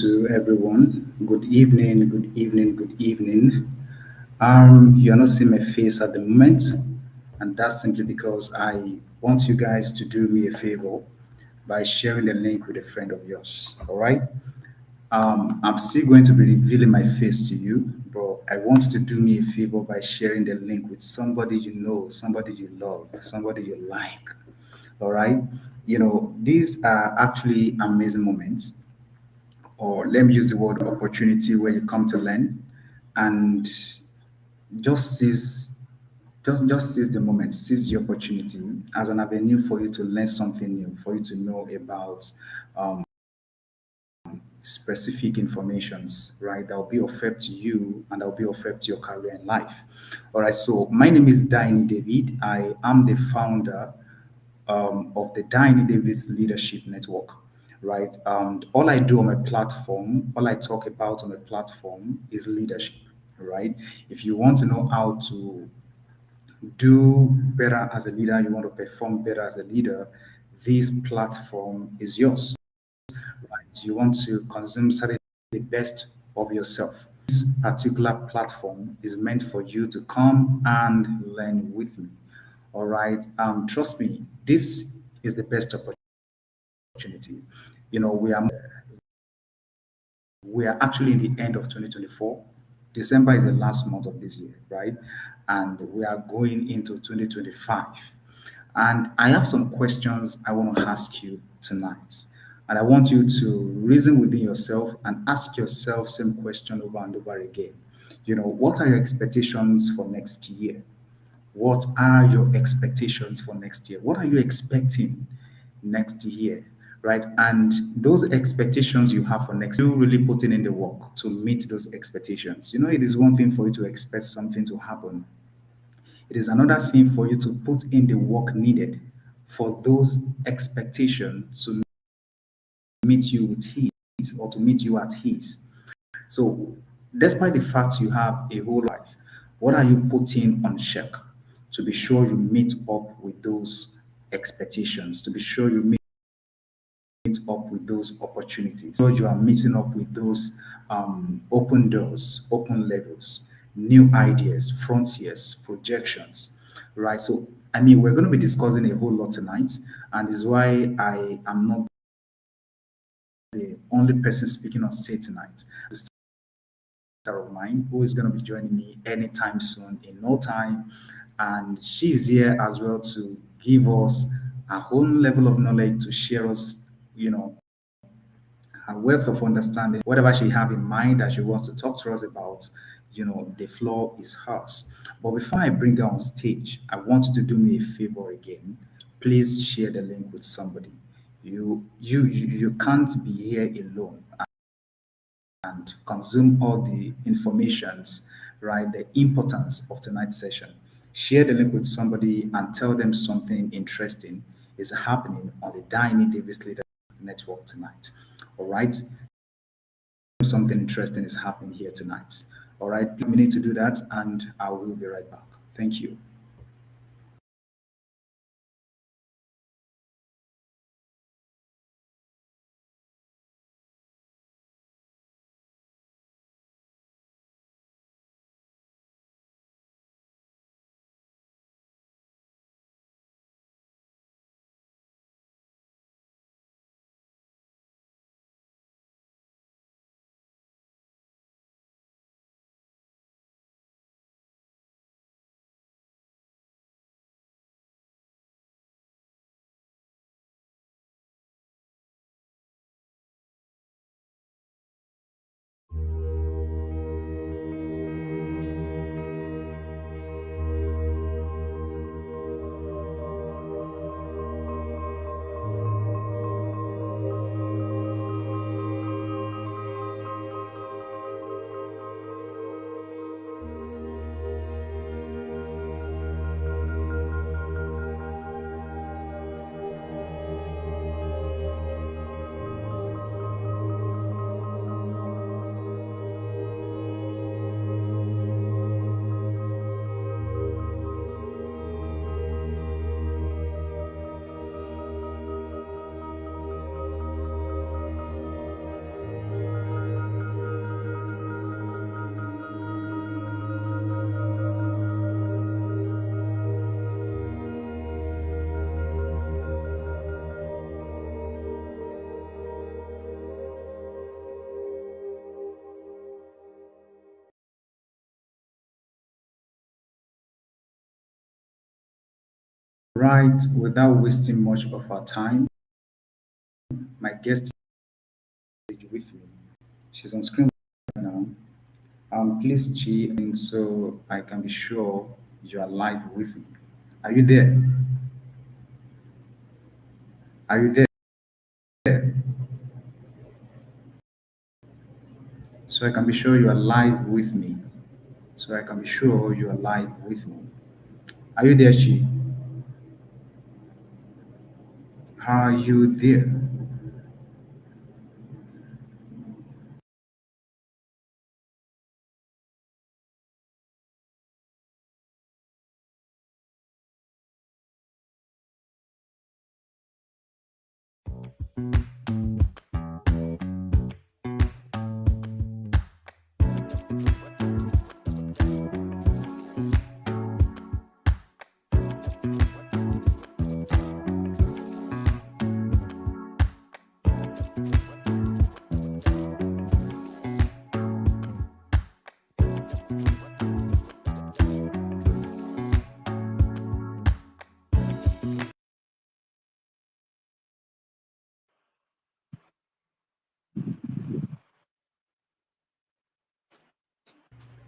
to everyone. Good evening, good evening, good evening. You're not seeing my face at the moment, and that's simply because I want you guys to do me a favor by sharing the link with a friend of yours. All right. I'm still going to be revealing my face to you, but I want you to do me a favor by sharing the link with somebody you know, somebody you love, somebody you like. All right. These are actually amazing moments, or let me use the word opportunity, where you come to learn and just seize just seize the moment, seize the opportunity as an avenue for you to learn something new, for you to know about specific informations, right? That will be of help to you and that will be of help to your career and life. All right, so my name is Daini David. I am the founder of the Daini David's Leadership Network, right? All I do on my platform, all I talk about on my platform is leadership, right? If you want to know how to do better as a leader, you want to perform better as a leader, this platform is yours, right? You want to consume certain the best of yourself. This particular platform is meant for you to come and learn with me. All right. Trust me, this is the best opportunity. We are actually in the end of 2024. December is the last month of this year, right? And we are going into 2025. And I have some questions I want to ask you tonight. And I want you to reason within yourself and ask yourself same question over and over again. What are your expectations for next year? What are your expectations for next year? What are you expecting next year? Right? And those expectations you have for next year, you really putting in the work to meet those expectations. It is one thing for you to expect something to happen. It is another thing for you to put in the work needed for those expectations to meet you with his, or to meet you at his. So, despite the fact you have a whole life, what are you putting on check to be sure you meet up with those expectations, to be sure you meet up with those opportunities, so you are meeting up with those open doors, open levels, new ideas, frontiers, projections, right? So, I mean, we're going to be discussing a whole lot tonight, and this is why I am not the only person speaking on stage tonight. Of mine who is going to be joining me anytime soon, in no time, and she's here as well to give us her own level of knowledge, to share us, you know, her wealth of understanding, whatever she have in mind that she wants to talk to us about. The floor is hers. But before I bring her on stage, I want you to do me a favor again. Please share the link with somebody. You can't be here alone and consume all the informations, right? The importance of tonight's session. Share the link with somebody and tell them something interesting is happening on the Dining Davis Leader Network tonight. All right? Something interesting is happening here tonight. All right? We need to do that, and I will be right back. Thank you. Right, without wasting much of our time, my guest is with me. She's on screen right now. Please G in so I can be sure you are live with me. Are you there? Are you there? So I can be sure you are live with me. So I can be sure you are live with me. Are you there, Chi? Are you there?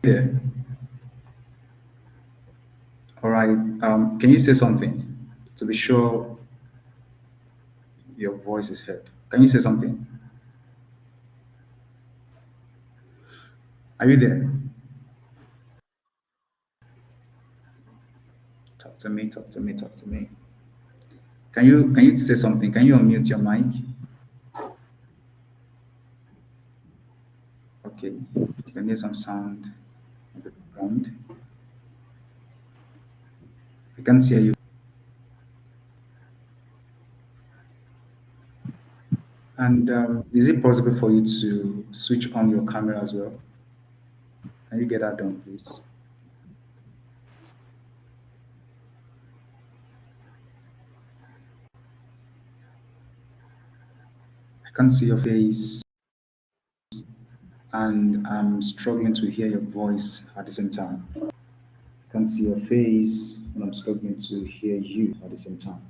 There. All right. Can you say something to be sure your voice is heard? Can you say something? Are you there? Talk to me. Talk to me. Talk to me. Can you say something? Can you unmute your mic? Okay. I can hear some sound in the background. I can't hear you. And is it possible for you to switch on your camera as well? Can you get that done, please? I can't see your face, and I'm struggling to hear your voice at the same time. I can't see your face, and I'm struggling to hear you at the same time.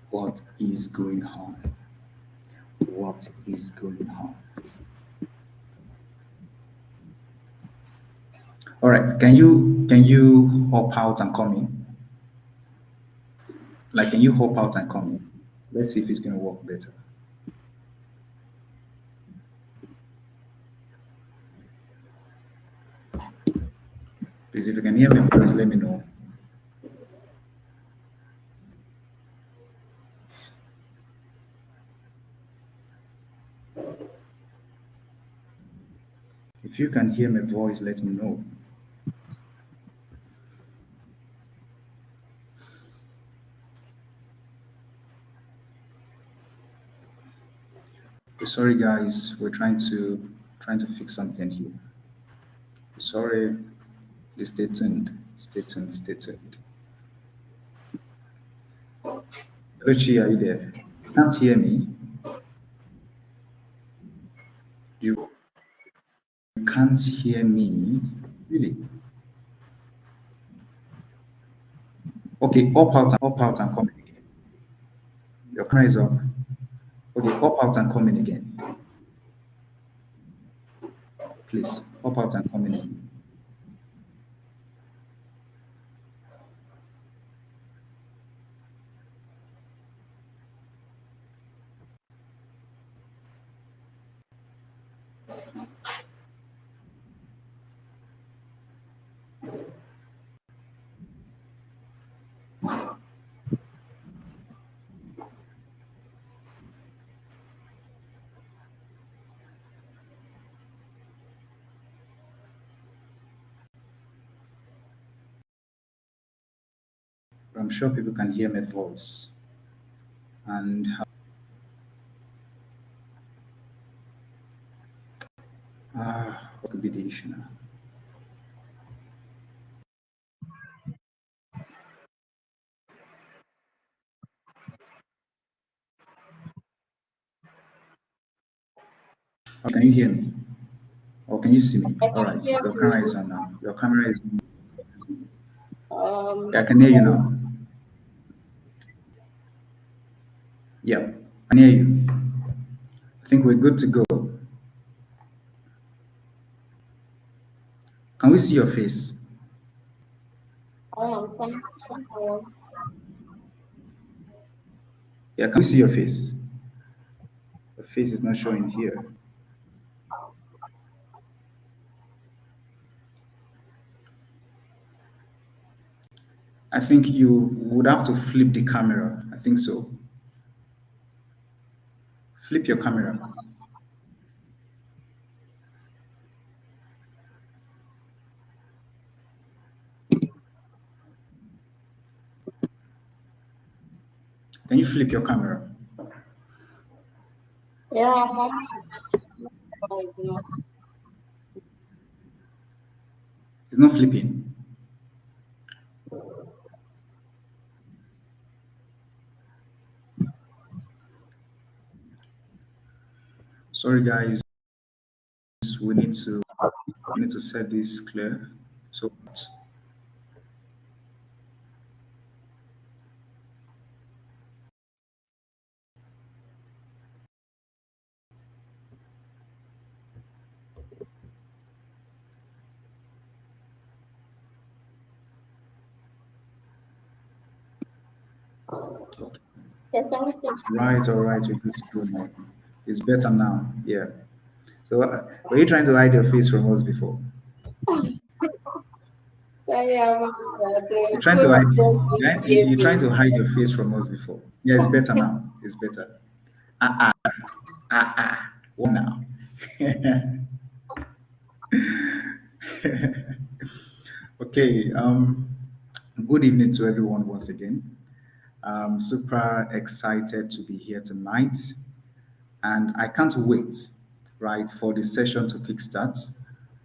What is going on? What is going on? All right. Can you hop out and come in? Like, can you hop out and come in? Let's see if it's going to work better. Please, if you can hear me, please let me know. If you can hear my voice, let me know. We're sorry, guys. We're trying to fix something here. We're sorry. Please stay tuned. Stay tuned. Stay tuned. Ruchi, are you there? You can't hear me. You can't hear me. Really? Okay, up out and come in again. Your camera is up. Okay, up out and come in again. Please, up out and come in again. I'm sure people can hear my voice. And what could be the issue now? Can you hear me? Or can you see me? I All can right. hear Your camera is you. on now. Your camera is on. Yeah, I can hear you now. Yeah, I can hear you. I think we're good to go. Can we see your face? Thank you. Yeah, can we see your face? Your face is not showing here. I think you would have to flip the camera. I think so. Flip your camera. Can you flip your camera? Yeah, right now. It's not flipping. Sorry, guys. We need to set this clear. So, okay. Yeah, thank you. Right, all right. You're good to go now. It's better now. Yeah. So, were you trying to hide your face from us before? Sorry, I was You're the trying to phone hide. is just You're trying misbehaving. to hide your face from us before. Yeah, it's better now. It's better. Ah ah What now? Okay. Good evening to everyone once again. I'm super excited to be here tonight, and I can't wait, right, for the session to kickstart.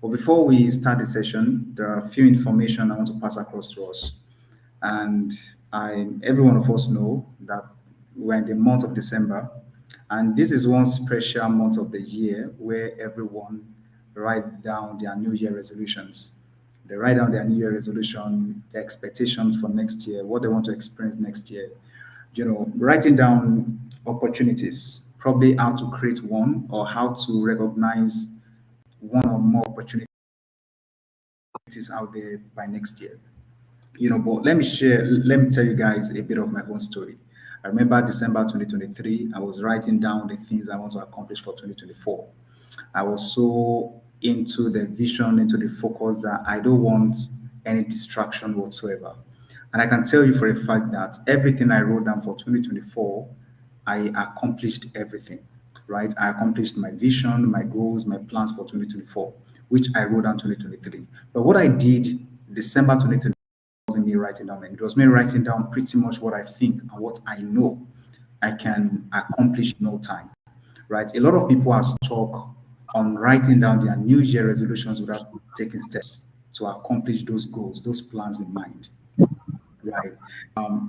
But before we start the session, there are a few information I want to pass across to us. And every one of us know that we're in the month of December, and this is one special month of the year where everyone write down their New Year resolutions. They write down their New Year resolution, their expectations for next year, what they want to experience next year. Writing down opportunities, probably how to create one or how to recognize one or more opportunities out there by next year. But let me tell you guys a bit of my own story. I remember December 2023, I was writing down the things I want to accomplish for 2024. I was so into the vision, into the focus that I don't want any distraction whatsoever. And I can tell you for a fact that everything I wrote down for 2024, I accomplished everything, right? I accomplished my vision, my goals, my plans for 2024, which I wrote down 2023. But what I did December 2023 wasn't me writing down, and it was me writing down pretty much what I think and what I know I can accomplish in no time, right? A lot of people are stuck on writing down their New Year resolutions without taking steps to accomplish those goals, those plans in mind, right?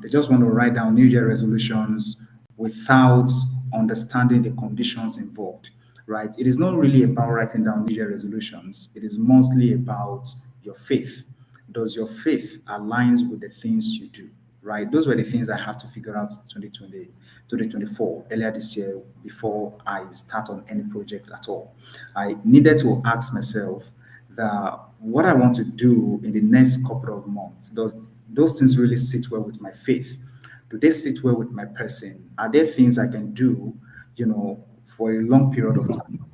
They just want to write down New Year resolutions without understanding the conditions involved, right? It is not really about writing down New Year resolutions. It is mostly about your faith. Does your faith aligns with the things you do, right? Those were the things I have to figure out 2020, 2024, earlier this year, before I start on any project at all. I needed to ask myself that what I want to do in the next couple of months, does those things really sit well with my faith? Do they sit well with my person? Are there things I can do, for a long period of time?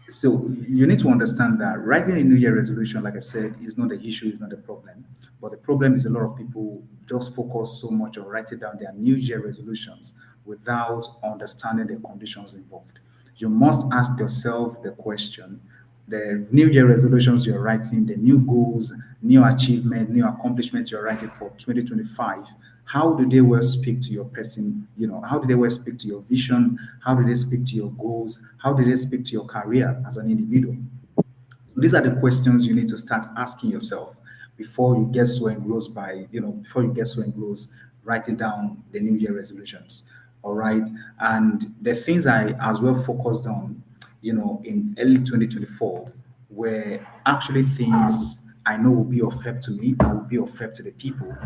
So you need to understand that writing a New Year resolution, like I said, is not the issue, is not the problem. But the problem is a lot of people just focus so much on writing down their New Year resolutions without understanding the conditions involved. You must ask yourself the question: the New Year resolutions you're writing, the new goals, new achievement, new accomplishments you're writing for 2025, how do they well speak to your person? How do they well speak to your vision? How do they speak to your goals? How do they speak to your career as an individual? So these are the questions you need to start asking yourself before you get so engrossed writing down the New Year resolutions. All right. And the things I as well focused on, in early 2024 were actually things I know will be of help to me and will be of help to the people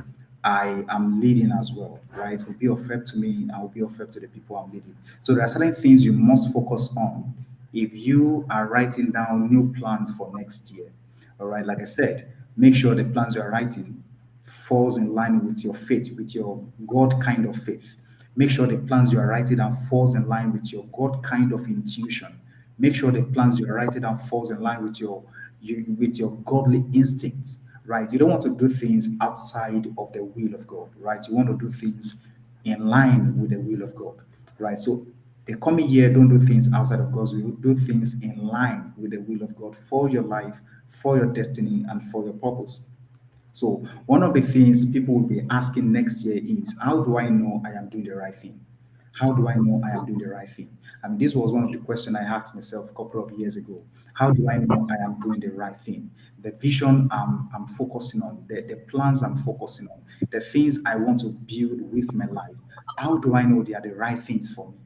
I am leading as well, right? Will be of help to me and will be of help to the people I'm leading. So there are certain things you must focus on if you are writing down new plans for next year. All right, like I said, make sure the plans you are writing falls in line with your faith, with your God kind of faith. Make sure the plans you are writing down falls in line with your God kind of intuition. Make sure the plans you are writing down falls in line with with your godly instincts, right? You don't want to do things outside of the will of God, right? You want to do things in line with the will of God, right? So the coming year, don't do things outside of God's will. Do things in line with the will of God for your life, for your destiny, and for your purpose. So one of the things people will be asking next year is, how do I know I am doing the right thing? How do I know I am doing the right thing? I mean, this was one of the questions I asked myself a couple of years ago. How do I know I am doing the right thing? The vision I'm focusing on, the plans I'm focusing on, the things I want to build with my life. How do I know they are the right things for me?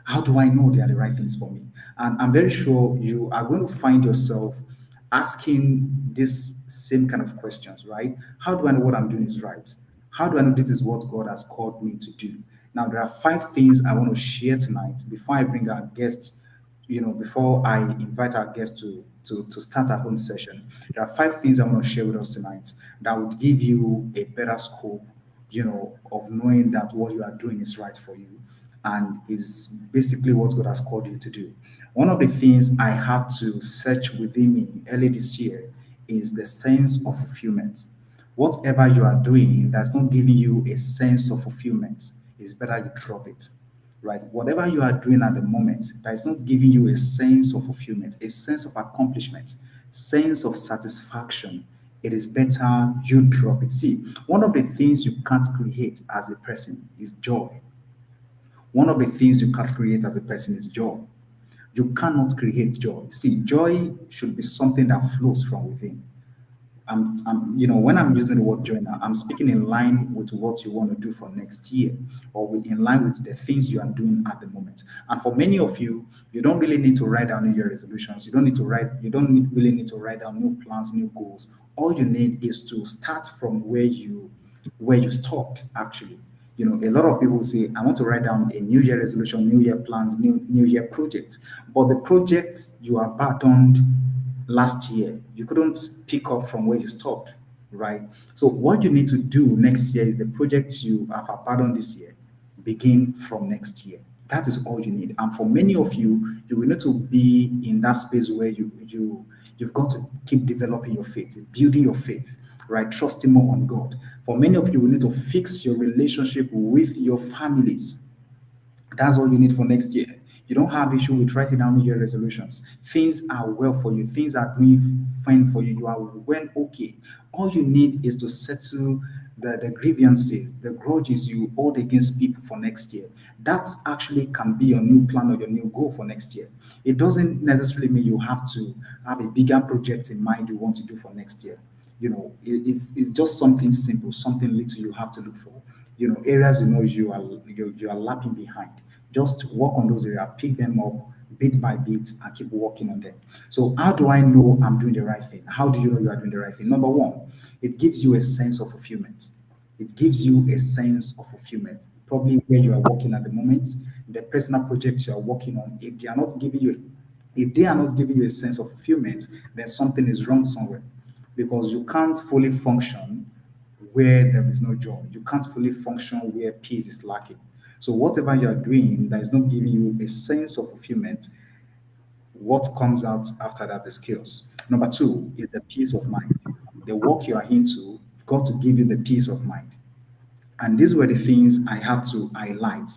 How do I know they are the right things for me? And I'm very sure you are going to find yourself asking this same kind of questions, right? How do I know what I'm doing is right? How do I know this is what God has called me to do? Now, there are five things I want to share tonight before I bring our guests, before I invite our guests to start our own session. There are five things I want to share with us tonight that would give you a better scope, of knowing that what you are doing is right for you and is basically what God has called you to do. One of the things I had to search within me early this year is the sense of fulfillment. Whatever you are doing that's not giving you a sense of fulfillment, it's better you drop it, right? Whatever you are doing at the moment that is not giving you a sense of fulfillment, a sense of accomplishment, sense of satisfaction, it is better you drop it. See, one of the things you can't create as a person is joy. One of the things you can't create as a person is joy. You cannot create joy. See, joy should be something that flows from within. When I'm using the word joy now, I'm speaking in line with what you want to do for next year, or in line with the things you are doing at the moment. And for many of you, you don't really need to write down New Year resolutions. You don't really need to write down new plans, new goals. All you need is to start from where you stopped actually. A lot of people say, I want to write down a New Year resolution, New Year plans, New Year projects. But the projects you abandoned last year, you couldn't pick up from where you stopped, right? So what you need to do next year is the projects you have abandoned this year, begin from next year. That is all you need. And for many of you, you will need to be in that space where you've got to keep developing your faith, building your faith, right? Trusting more on God. For many of you, will need to fix your relationship with your families. That's all you need for next year. You don't have issue with writing down New Year resolutions. Things are well for you. Things are doing fine for you. You are well okay. All you need is to settle the grievances, the grudges you hold against people for next year. That actually can be your new plan or your new goal for next year. It doesn't necessarily mean you have to have a bigger project in mind you want to do for next year. It's just something simple, something little you have to look for. Areas you are lapping behind. Just work on those areas, pick them up bit by bit, and keep working on them. So how do I know I'm doing the right thing? How do you know you are doing the right thing? Number one, it gives you a sense of fulfillment. It gives you a sense of fulfillment. Probably where you are working at the moment, the personal projects you are working on, if they are not giving you a sense of fulfillment, then something is wrong somewhere, because you can't fully function where there is no joy. You can't fully function where peace is lacking. So whatever you are doing that is not giving you a sense of fulfillment, what comes out after that is chaos. Number two is the peace of mind. The work you are into got to give you the peace of mind. And these were the things I had to highlight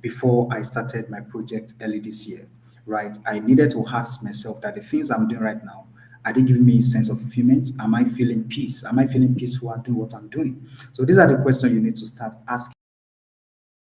before I started my project early this year, right? I needed to ask myself that the things I'm doing right now, are they giving me a sense of fulfillment? Am I feeling peace? Am I feeling peaceful at doing what I'm doing? So these are the questions you need to start asking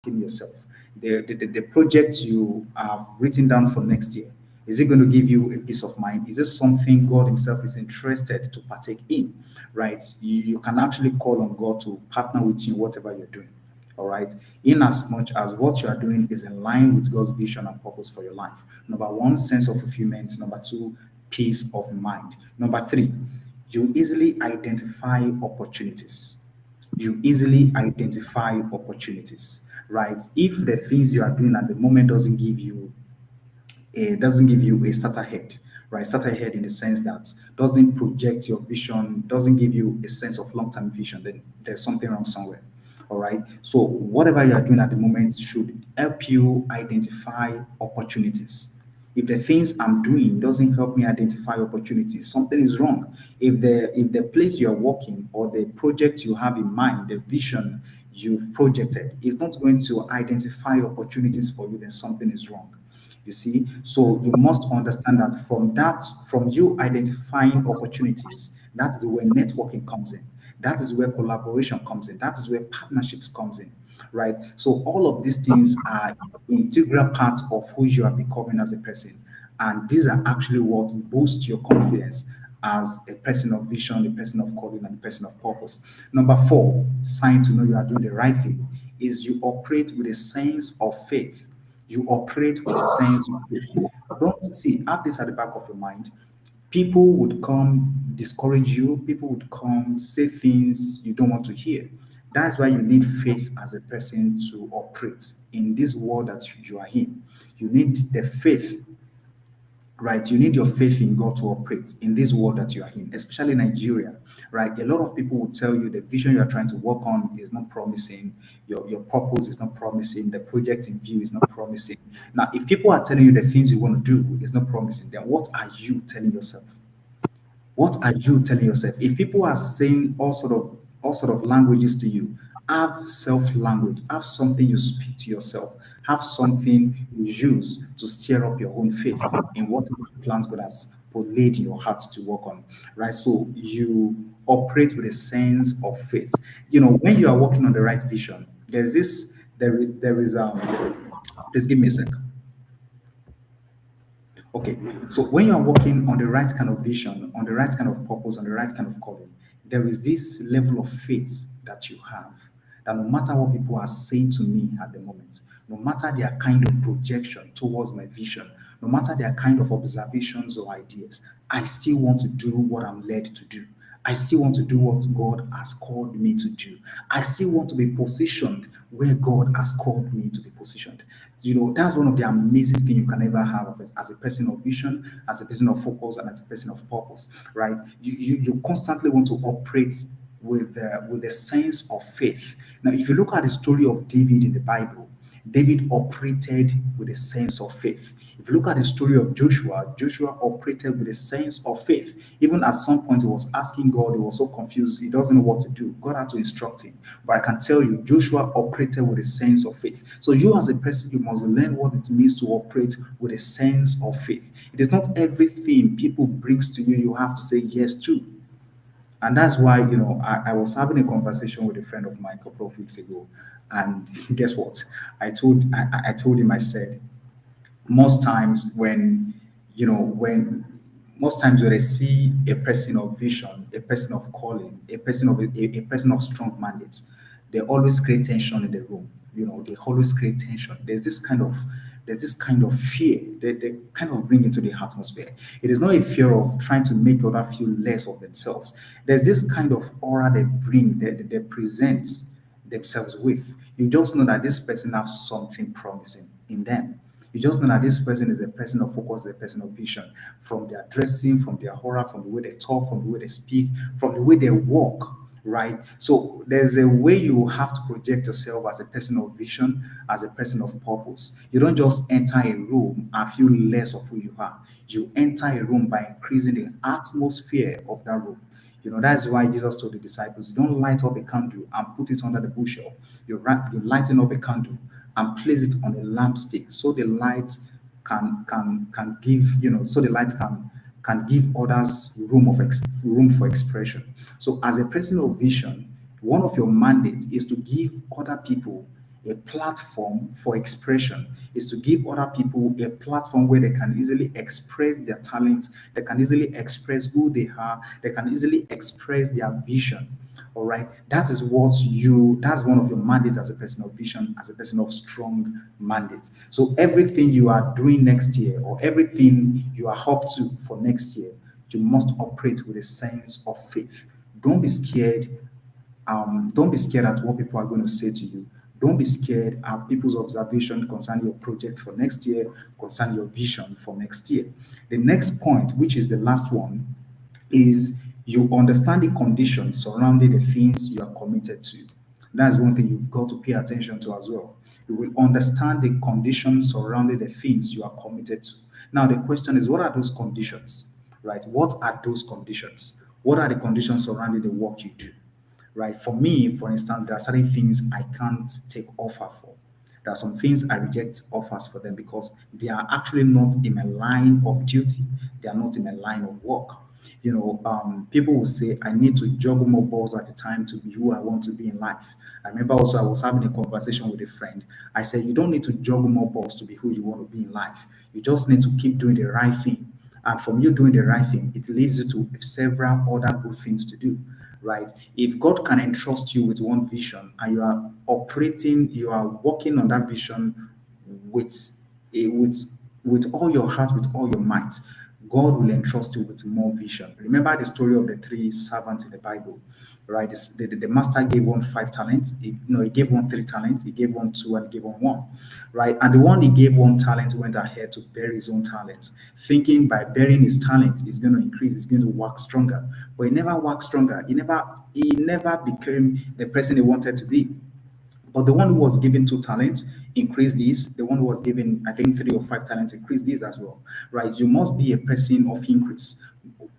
yourself. The project you have written down for next year, is it going to give you a peace of mind? Is this something God Himself is interested to partake in? Right? You can actually call on God to partner with you in whatever you're doing. All right. In as much as what you are doing is in line with God's vision and purpose for your life. Number one, sense of fulfillment. Number two, peace of mind. Number three, You easily identify opportunities. You easily identify opportunities, right? If the things you are doing at the moment doesn't give you a starter head, right? Starter head in the sense that doesn't project your vision, doesn't give you a sense of long-term vision, then there's something wrong somewhere. All right. So whatever you are doing at the moment should help you identify opportunities. If the things I'm doing doesn't help me identify opportunities, something is wrong. If the place you are working or the project you have in mind, the vision you've projected is not going to identify opportunities for you, then something is wrong. You see, so you must understand that from you identifying opportunities, that is where networking comes in. That is where collaboration comes in. That is where partnerships comes in, right? So all of these things are integral part of who you are becoming as a person, and these are actually what boost your confidence as a person of vision, a person of calling, and a person of purpose. Number four, sign to know you are doing the right thing is you operate with a sense of faith. You operate with a sense of faith. Don't see, have this at the back of your mind. People would come discourage you, people would come say things you don't want to hear. That's why you need faith as a person to operate in this world that you are in. You need the faith, right? You need your faith in God to operate in this world that you are in, especially Nigeria, right? A lot of people will tell you the vision you are trying to work on is not promising, your purpose is not promising, the project in view is not promising. Now, if people are telling you the things you want to do is not promising, then what are you telling yourself? What are you telling yourself? If people are saying all sort of languages to you, have self-language, have something you speak to yourself, have something you use to stir up your own faith in whatever plans God has put laid in your heart to work on. Right. So you operate with a sense of faith. When you are working on the right vision, there is please give me a second. Okay, so when you are working on the right kind of vision, on the right kind of purpose, on the right kind of calling, there is this level of faith that you have that no matter what people are saying to me at the moment, no matter their kind of projection towards my vision, no matter their kind of observations or ideas, I still want to do what I'm led to do. I still want to do what God has called me to do. I still want to be positioned where God has called me to be positioned. That's one of the amazing things you can ever have as a person of vision, as a person of focus, and as a person of purpose, right? You constantly want to operate with a sense of faith. Now, if you look at the story of David in the Bible, David operated with a sense of faith. If you look at the story of Joshua, Joshua operated with a sense of faith. Even at some point, he was asking God, he was so confused, he doesn't know what to do. God had to instruct him. But I can tell you, Joshua operated with a sense of faith. So, you as a person, you must learn what it means to operate with a sense of faith. It is not everything people brings to you, you have to say yes to. And that's why, I was having a conversation with a friend of mine a couple of weeks ago. And guess what? I told him, I said, most times when I see a person of vision, a person of calling, a person of strong mandate, they always create tension in the room. They always create tension. There's this kind of fear they kind of bring into the atmosphere. It is not a fear of trying to make others feel less of themselves. There's this kind of aura they bring, they present themselves with. You just know that this person has something promising in them. You just know that this person is a person of focus, a person of vision, from their dressing, from their aura, from the way they talk, from the way they speak, from the way they walk, right? So there's a way you have to project yourself as a person of vision, as a person of purpose. You don't just enter a room and feel less of who you are. You enter a room by increasing the atmosphere of that room. That's why Jesus told the disciples, you don't light up a candle and put it under the bushel. You lighten up a candle and place it on a lampstick so the light can give, so the light can give others room for expression. So as a person of vision, one of your mandates is to give other people a platform for expression, is to give other people a platform where they can easily express their talents, they can easily express who they are, they can easily express their vision. All right. That's one of your mandates as a person of vision, as a person of strong mandate. So everything you are doing next year or everything you are up to for next year, You must operate with a sense of faith. Don't be scared. Don't be scared at what people are going to say to you. Don't be scared at people's observation concerning your projects for next year, concerning your vision for next year. The next point, which is the last one, is you understand the conditions surrounding the things you are committed to. That's one thing you've got to pay attention to as well. You will understand the conditions surrounding the things you are committed to. Now, the question is, what are those conditions? Right? What are those conditions? What are the conditions surrounding the work you do? Right? For me, for instance, there are certain things I can't take offer for. There are some things I reject offers for them because they are actually not in my line of duty. They are not in my line of work. People will say I need to juggle more balls at a time to be who I want to be in life. I remember also I was having a conversation with a friend. I said, you don't need to juggle more balls to be who you want to be in life. You just need to keep doing the right thing. And from you doing the right thing, it leads you to several other good things to do, right? If God can entrust you with one vision and you are working on that vision with a, with all your heart, with all your might, God will entrust you with more vision. Remember the story of the three servants in the Bible, right? The master gave one 5 talents. He gave one 3 talents. He gave one two, and he gave one one, right? And the one he gave 1 talent went ahead to bury his own talent, thinking by burying his talent, he's going to increase, he's going to work stronger. But he never worked stronger. He never became the person he wanted to be. But the one who was given 2 talents increased this. The one who was given, I think, 3 or 5 talents increased this as well. Right? You must be a person of increase.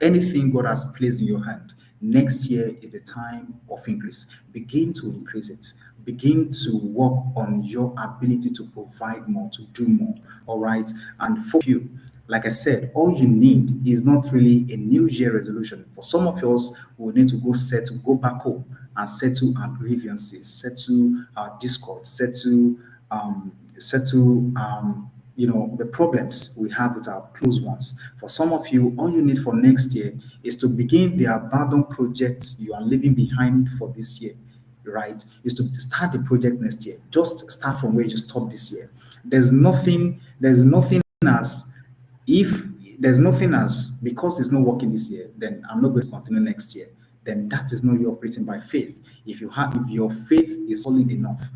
Anything God has placed in your hand, next year is the time of increase. Begin to increase it. Begin to work on your ability to provide more, to do more. All right. And for you, like I said, all you need is not really a New Year resolution. For some of us, we need to go back home and settle our grievances, settle our discord, settle the problems we have with our close ones. For some of you, all you need for next year is to begin the abandoned project you are leaving behind for this year, right? Is to start the project next year. Just start from where you stopped this year. There's nothing as if there's nothing as because it's not working this year, then I'm not going to continue next year. Then that is not you operating by faith. If your faith is solid enough,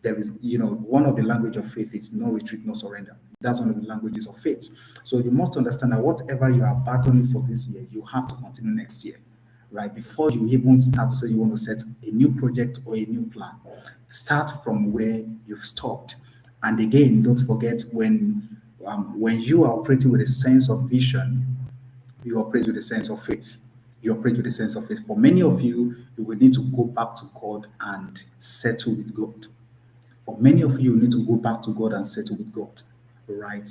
there is, one of the language of faith is no retreat, no surrender. That's one of the languages of faith. So you must understand that whatever you are battling for this year, you have to continue next year, right? Before you even start to say you want to set a new project or a new plan, start from where you've stopped. And again, don't forget when you are operating with a sense of vision, you operate with a sense of faith. You operate with a sense of faith. For many of you, you will need to go back to God and settle with God. For many of you, you need to go back to God and settle with God, right?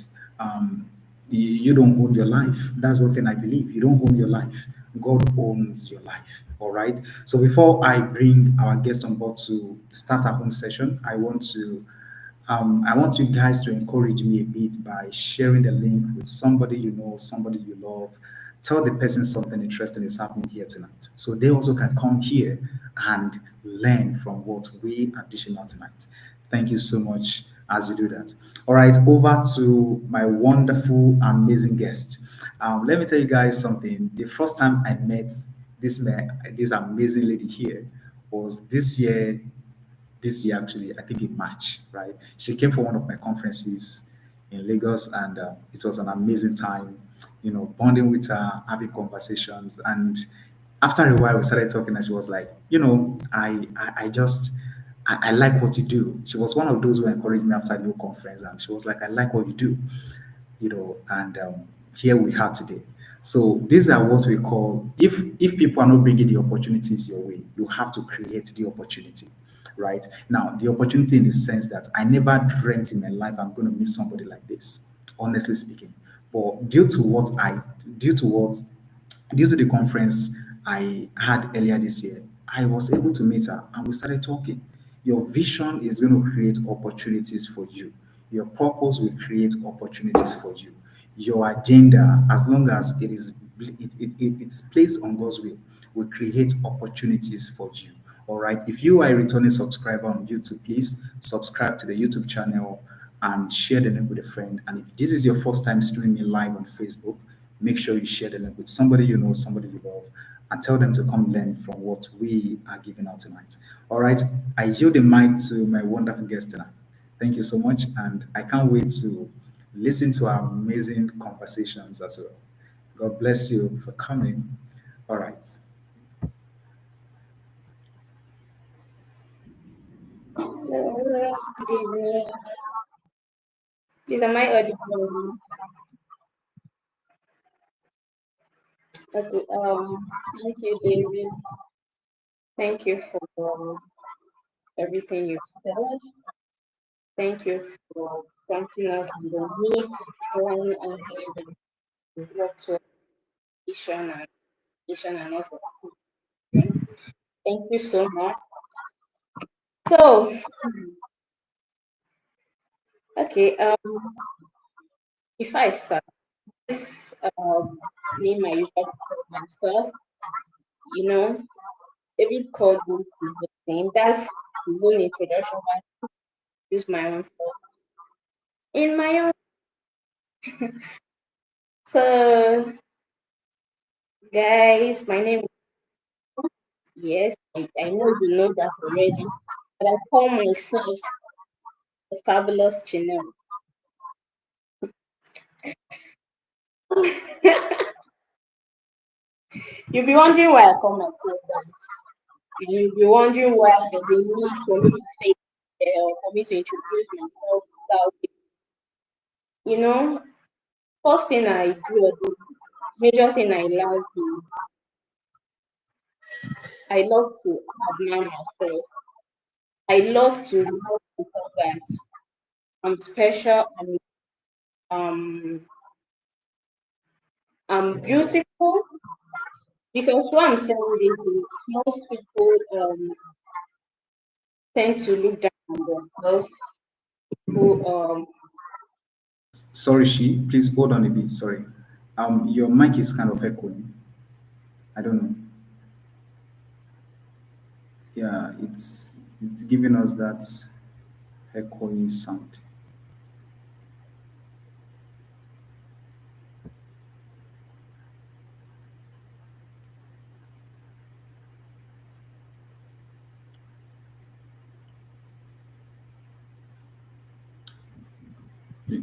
You don't own your life. That's one thing I believe. You don't own your life. God owns your life. All right. So before I bring our guest on board to start our own session, I want you guys to encourage me a bit by sharing the link with somebody you know, somebody you love. Tell the person something interesting is happening here tonight. So they also can come here and learn from what we are dishing out tonight. Thank you so much as you do that. All right, over to my wonderful, amazing guest. Let me tell you guys something. The first time I met this amazing lady here was this year actually, I think in March, right? She came for one of my conferences in Lagos, and it was an amazing time, bonding with her, having conversations. And after a while, we started talking, and she was like, I like what you do. She was one of those who encouraged me after the whole conference, and she was like, I like what you do, and here we are today. So these are what we call, if people are not bringing the opportunities your way, you have to create the opportunity, right? Now, the opportunity in the sense that I never dreamt in my life I'm going to meet somebody like this, honestly speaking. But due to what due to the conference I had earlier this year, I was able to meet her and we started talking. Your vision is going to create opportunities for you. Your purpose will create opportunities for you. Your agenda, as long as it's placed on God's will create opportunities for you. All right. If you are a returning subscriber on YouTube, please subscribe to the YouTube channel and share the link with a friend. And if this is your first time streaming me live on Facebook, make sure you share the link with somebody you know, somebody you love, and tell them to come learn from what we are giving out tonight. All right, I yield the mic to my wonderful guest tonight. Thank you so much, and I can't wait to listen to our amazing conversations as well. God bless you for coming. All right. Good evening. Please, am I audible? Okay. Thank you, David. Thank you for everything you've said. Thank you for prompting us in the need to plan ahead and work to vision and also. Thank you so much. So, okay. If I start this name, I usually call myself. You know, David called me his name. That's the whole introduction. But I use my own self in my own. So, guys, my name is yes. I know you know that already, but I call myself the fabulous Chinenye. You'll be wondering why I call myself that. You'll be wondering why there's a need for me to say or for me to introduce myself that way. You know, first thing I do, or the major thing I love to admire myself. I love to know people that I'm special and um I'm beautiful because what I'm saying is most people tend to look down on themselves who Sorry, she. Please hold on a bit. Sorry. Your mic is kind of echoing. I don't know. Yeah, it's giving us that echoing sound.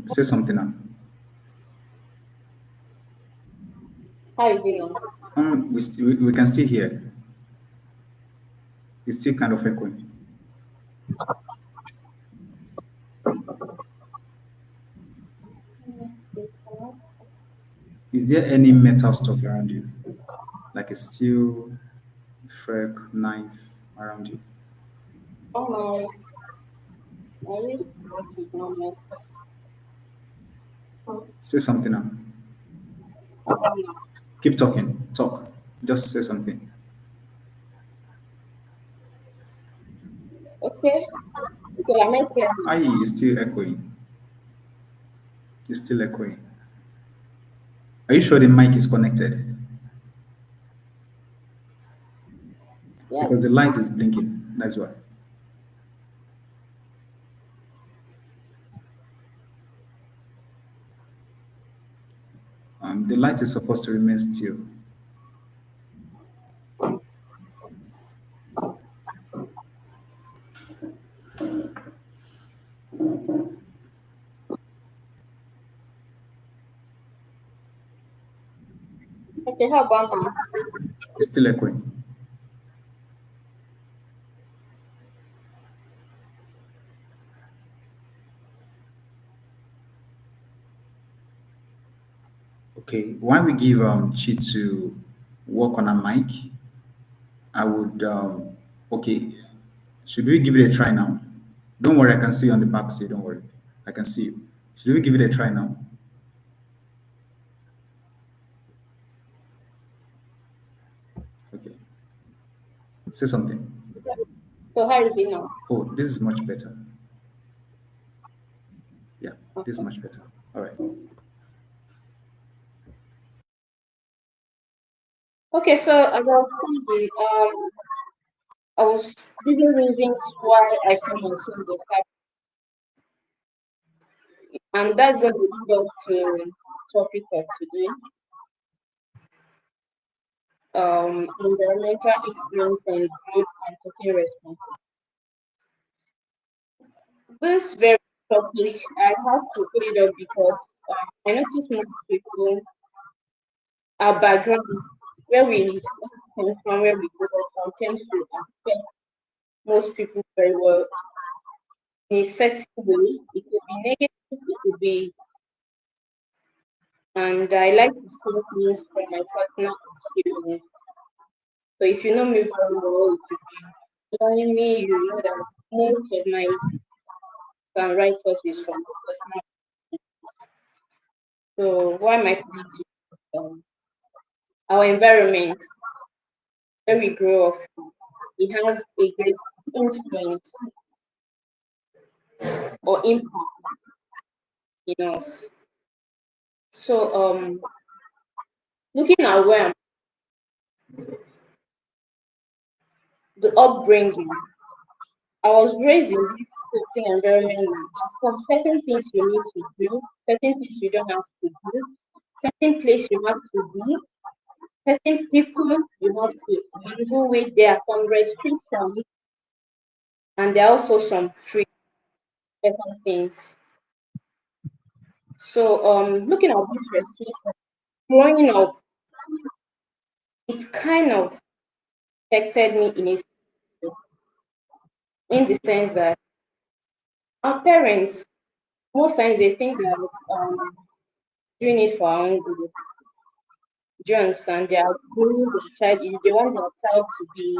Say something now. how is it now? We can still hear. It's still kind of echoing. Is there any metal stuff around you, like a steel, fork, knife around you? Oh my, I really what is not my Say something now. phone. Keep talking. Talk. Just say something. Okay, okay, am I clear now? Aye, it's still echoing. It's still echoing. Are you sure the mic is connected? Yes. Because the light is blinking. That's why. The light is supposed to remain still. Okay, how about now? It's still echoing. Okay. While we give Chi to work on a mic, I would okay. Should we give it a try now? Don't worry, I can see you on the back still. Don't worry. I can see you. Should we give it a try now? Okay. Say something. So how is it now? Oh, this is much better. Yeah, this is Okay. much better. All right. Okay, so as I was saying, I was giving reasons why I call myself the fact, and that's going to lead us to topic of today. environmental influence on growth and taking responsibility. This very topic, I have to put it up because I notice most people, our background, where we come from, where we go from, tends to affect most people very well in a certain way. It could be negative, it could be, and I like to see things from my personal experience. So if you know me very well, if you've been knowing me, you know that most of my write-off is from the personal. So why am I putting this? Our environment, where we grow up, it has a great influence or impact in us. So looking at where the upbringing, I was raised in this certain environment. Some certain things you need to do, certain things you don't have to do, certain place you have to be, certain people you have to mingle with. There are some restrictions and there are also some free certain things. So looking at these restrictions, growing up, it kind of affected me in the sense that our parents most times they think that doing it for our own good. Do you understand? They are grooming the child. They want their child to be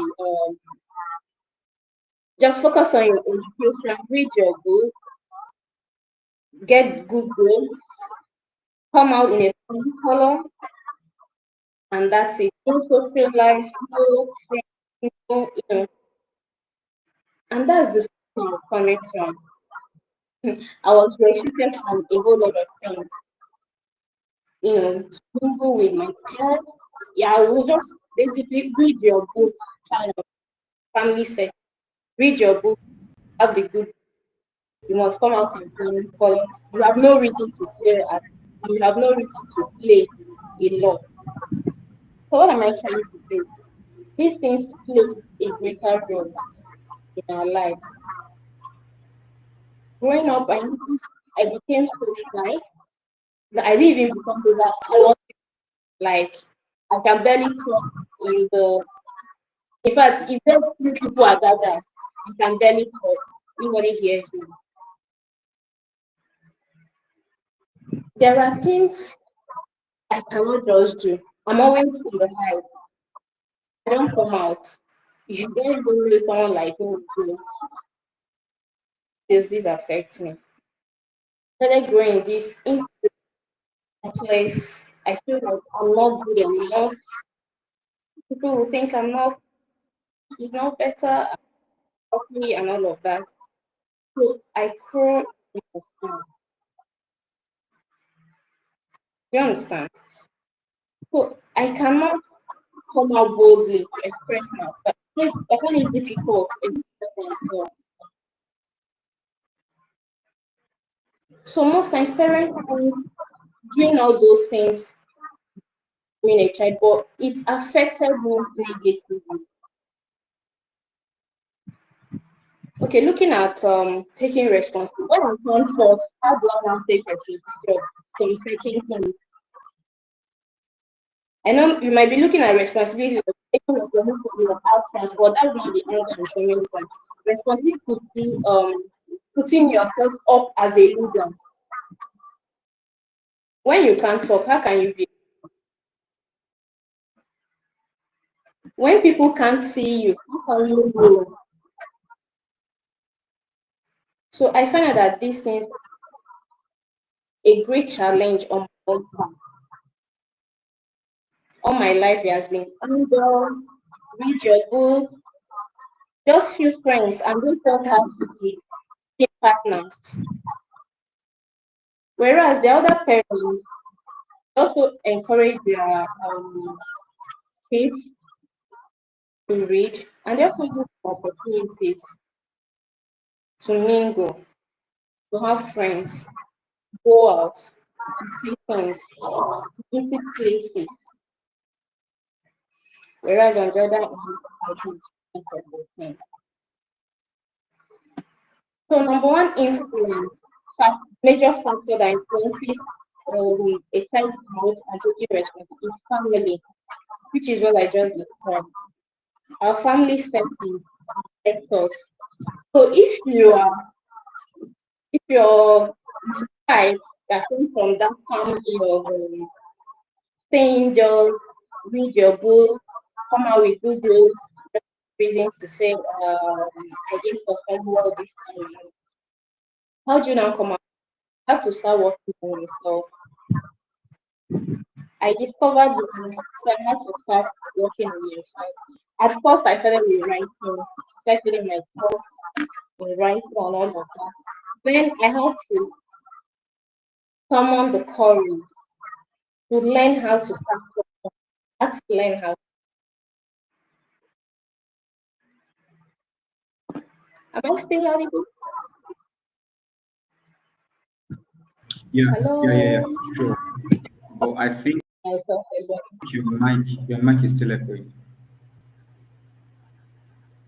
just focus on your education, read your book, get good grades, come out in a fine color, and that's it. No social life, no friends, no, and that's the school I'm coming from. I was restricted from a whole lot of things, to mingle with my peers. Yeah, I will just basically read your book, kind of family set. Read your book, have the good. You must come out in clean colors. You have no reason to fear, and you have no reason to play a lot. So what am I trying to say? These things play a greater role in our lives. Growing up, I noticed I became so shy that I didn't even become so that I was like I can barely talk in the. In fact, if there's three people are gathered, you can barely talk. Nobody hears you. There are things I cannot just do. I'm always in the hide. I don't come out. You don't even know someone like me. So this affects me. Started growing this in place. I feel like I'm not good enough. People will think I'm not. She's not better of me and all of that. So I crawl in the sand. You understand? So I cannot come out boldly to express myself. I find it difficult to express myself. So most times parents are doing all those things being a child, but it affected me negatively. Okay, looking at taking responsibility. When I turn forth, how do I now take responsibility of some certain things? I know you might be looking at responsibility of taking responsibility of outcomes, but that's not the angle I'm showing from. Responsibility could be putting yourself up as a leader. When you can't talk, how can you be? When people can't see you, how can you grow? So I find out that these things are a great challenge on my own part. All my life it has been indoor, read your book, just few friends, and those friends have to be partners. Whereas the other parents also encourage their kids to read, and they also give opportunities to mingle, to have friends, go out, to see friends, to visit places. Whereas on the other hand, I do different of those things. So number one influence, major factor that influences a child's growth and taking responsibility is family, which is what I just described. Our family settings affect us. So if you're child that comes from that family of saying just read your book, come out with good grades, reasons to say I didn't perform well this time. How do you now come out? You have to start working on yourself. I discovered so I had to start working on yourself. At first, I started with writing, started feeling my thoughts in writing and all of that. Then I had to summon the courage to learn how to start talking. I had to learn how. Am I still audible? Yeah, yeah, yeah, yeah, Hello? sure. But I think Myself alone. your mic is still echoing.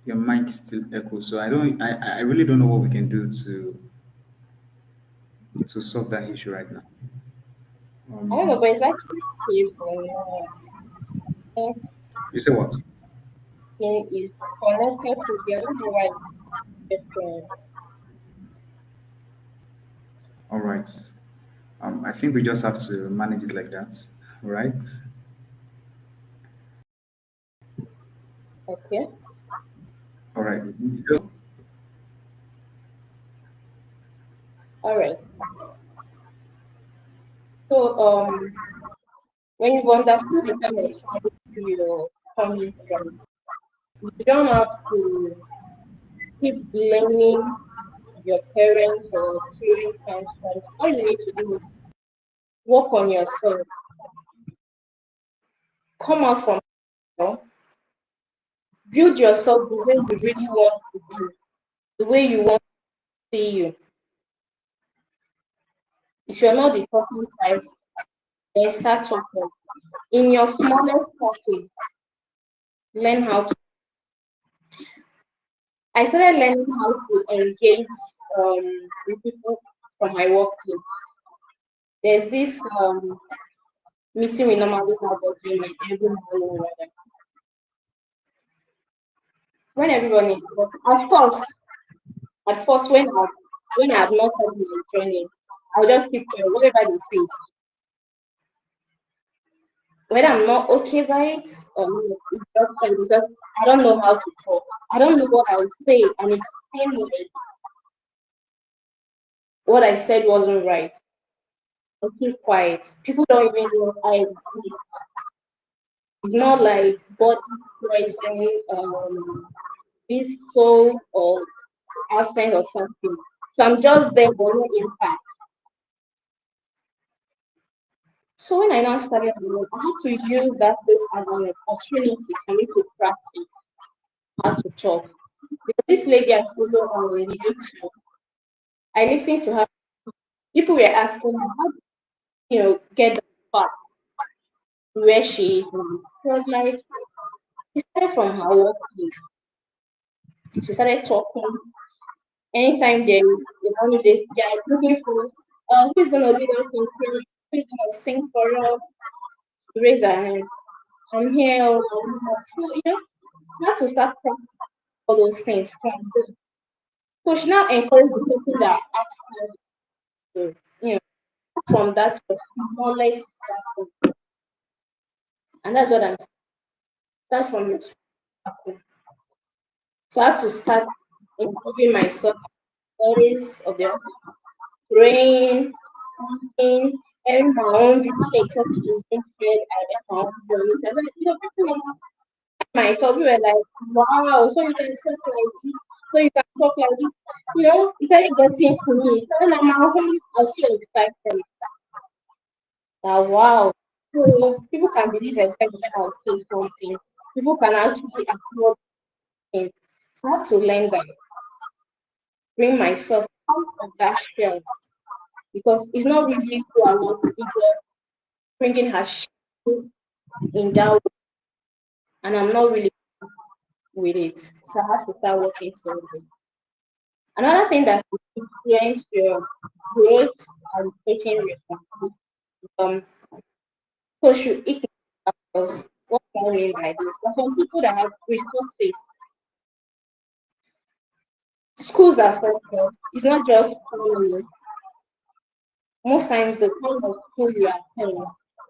Your mic still echoes. So I really don't know what we can do to solve that issue right now. I don't know, but Um, it's actually stable. you say what? Everything is connected to the other right spectrum. All right. I think we just have to manage it like that, right? Okay. All right. All right. So when you've understood the kind of family you're coming from, you don't have to keep blaming your parents or creating tantrums. All you need to do is work on yourself. Come out from build yourself the way you really want to be, the way you want to see you. If you're not the talking type, then start talking. In your smallest pocket, learn how to. I started learning how to engage with people from my workplace. There's this meeting we normally have every morning. When everyone is at first when I have not had my training, I'll just keep quiet, whatever they say. When I'm not okay by it, or not, it's just fine because I don't know how to talk. I don't know what I will say, and it's same like what I said wasn't right. I keep quiet. People don't even know I exist. It's not like body poison, this soul or absence or something. So I'm just there for no impact. So when I now started alone, I had to use that place as an opportunity for me to practice how to talk. Because this lady I follow on YouTube, I listened to her. People were asking her, how get the part where she is now. She was like, she started from her workplace. She started talking. Anytime they are looking for who's gonna lead us in prayer, who's gonna sing for us, raise their hand. I'm here. So, she had to start practicing all those things from her. So she now encouraged the people that actually, you know, from that smallest platform. And that's what I'm saying. Start from your platform. So I had to start improving myself, stories of the praying, in having my own video lecture which is being shared. I have my own video lecture. So, people on my talk, we were like, wow, so you can talk like this, so you can talk like this. It started getting to me. So when I'm at home, I feel excited. That wow. So people can be this excited when I say something. People can actually applaud me. So I had to learn that, bring myself out of that shell because it's not really who I want to be, but bringing her shell in that way. and I'm not really with it. So I have to start working towards it. Another thing that will influence your growth and taking responsibility, um, social economic factors. What do I mean by this? For some people that have resources, schools are focused. It's not just family. Most times, the kind of school you attend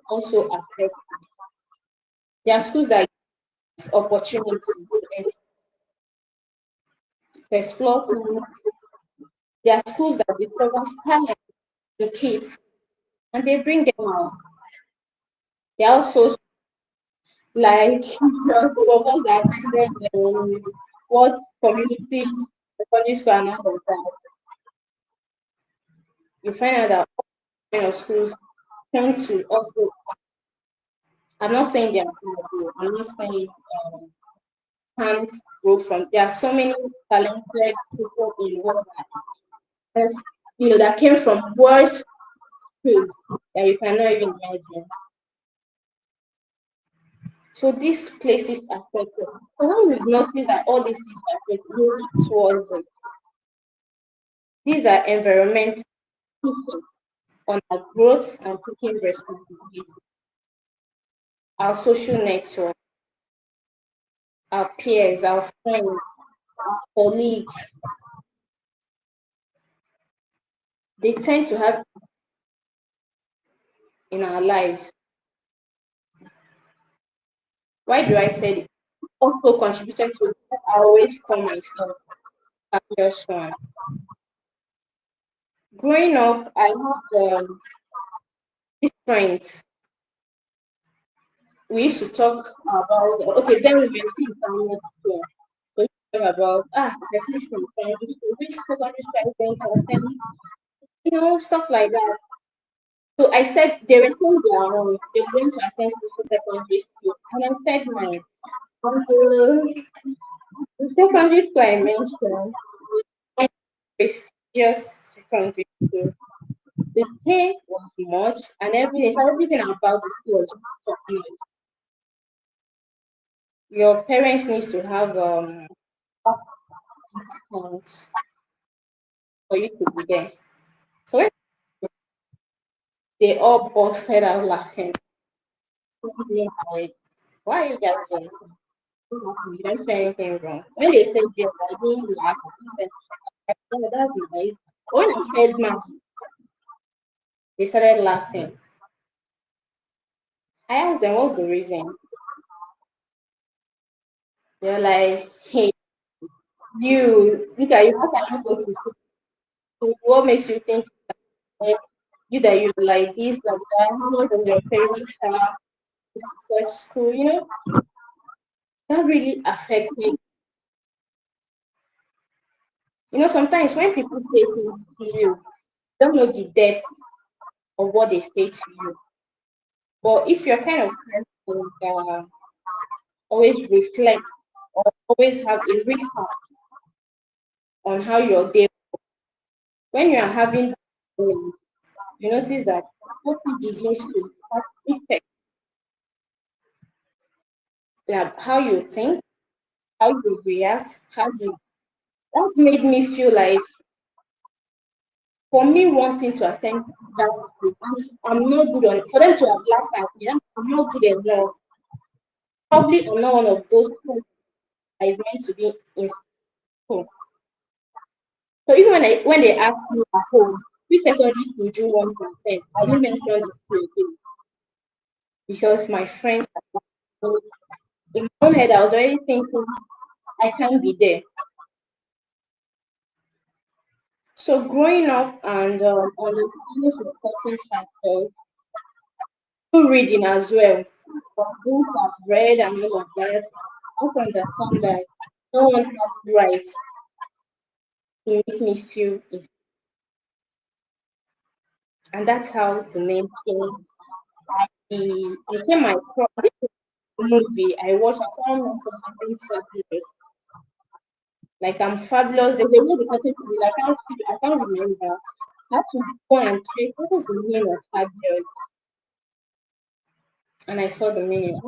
also affects. There are schools that give opportunity to explore things. There are schools that discover talent in kids and they bring them out. There are also like of us that attended what community secondary school and all of that. You find out that all kind of schools tend to also. I'm not saying they are bad, I'm not saying can't grow from. There are so many talented people in the world that that came from worse schools that you cannot even imagine. So these places affect us. So when we notice that all these things affect moving towards it, these are environmental effects on our growth and taking responsibility. Our social network, our peers, our friends, our colleagues, they tend to have in our lives. Why do I say it? Also contributed to what I always call myself a just one. Growing up, I had these friends. We used to talk about then we were still in primary school. So we talk about definition of primary school, which secondary school are you going to attend, stuff like that. So I said they were saying their own, they were going to attend special secondary school. And I said mine. And the secondary school I mentioned was prestigious secondary school. The pay was much and everything about the school was just top notch. Your parents needs to have accounts for you to be there. So when they all busted out laughing, like, why are you guys laughing? You didn't say anything wrong. When they said yes, I didn't laugh. I said, oh, that's nice. When I said man, they started laughing. I asked them, what's the reason? They're like, hey, you, look at you, how can you go to school? What makes you think that you like this, like that? How much of your parents have to such school? That really affects me. Sometimes when people say things to you, you don't know the depth of what they say to you. But if you're kind of person that always reflect or always have a recap on how your day, when you are having, you notice that what begins to have effect that how you think, how you react, how you. That made me feel like for me wanting to attend that school, I'm not good on for them to have laughed at me. I'm not good enough. Probably I'm not one of those students that is meant to be in school. So even when they ask me at home, which secondary school do you want to attend, I didn't mention the school again because my friends in my own head I was already thinking I can't be there. So growing up and understanding some certain factors, through reading as well, books I've read and all of that, I also understand that no one has right to make me feel it. And that's how the name came. It became my movie I watched. I can't remember something fabulous. Like I'm fabulous. There's a way the person to be like I can't remember. I had to go and check what was the meaning of fabulous. And I saw the meaning.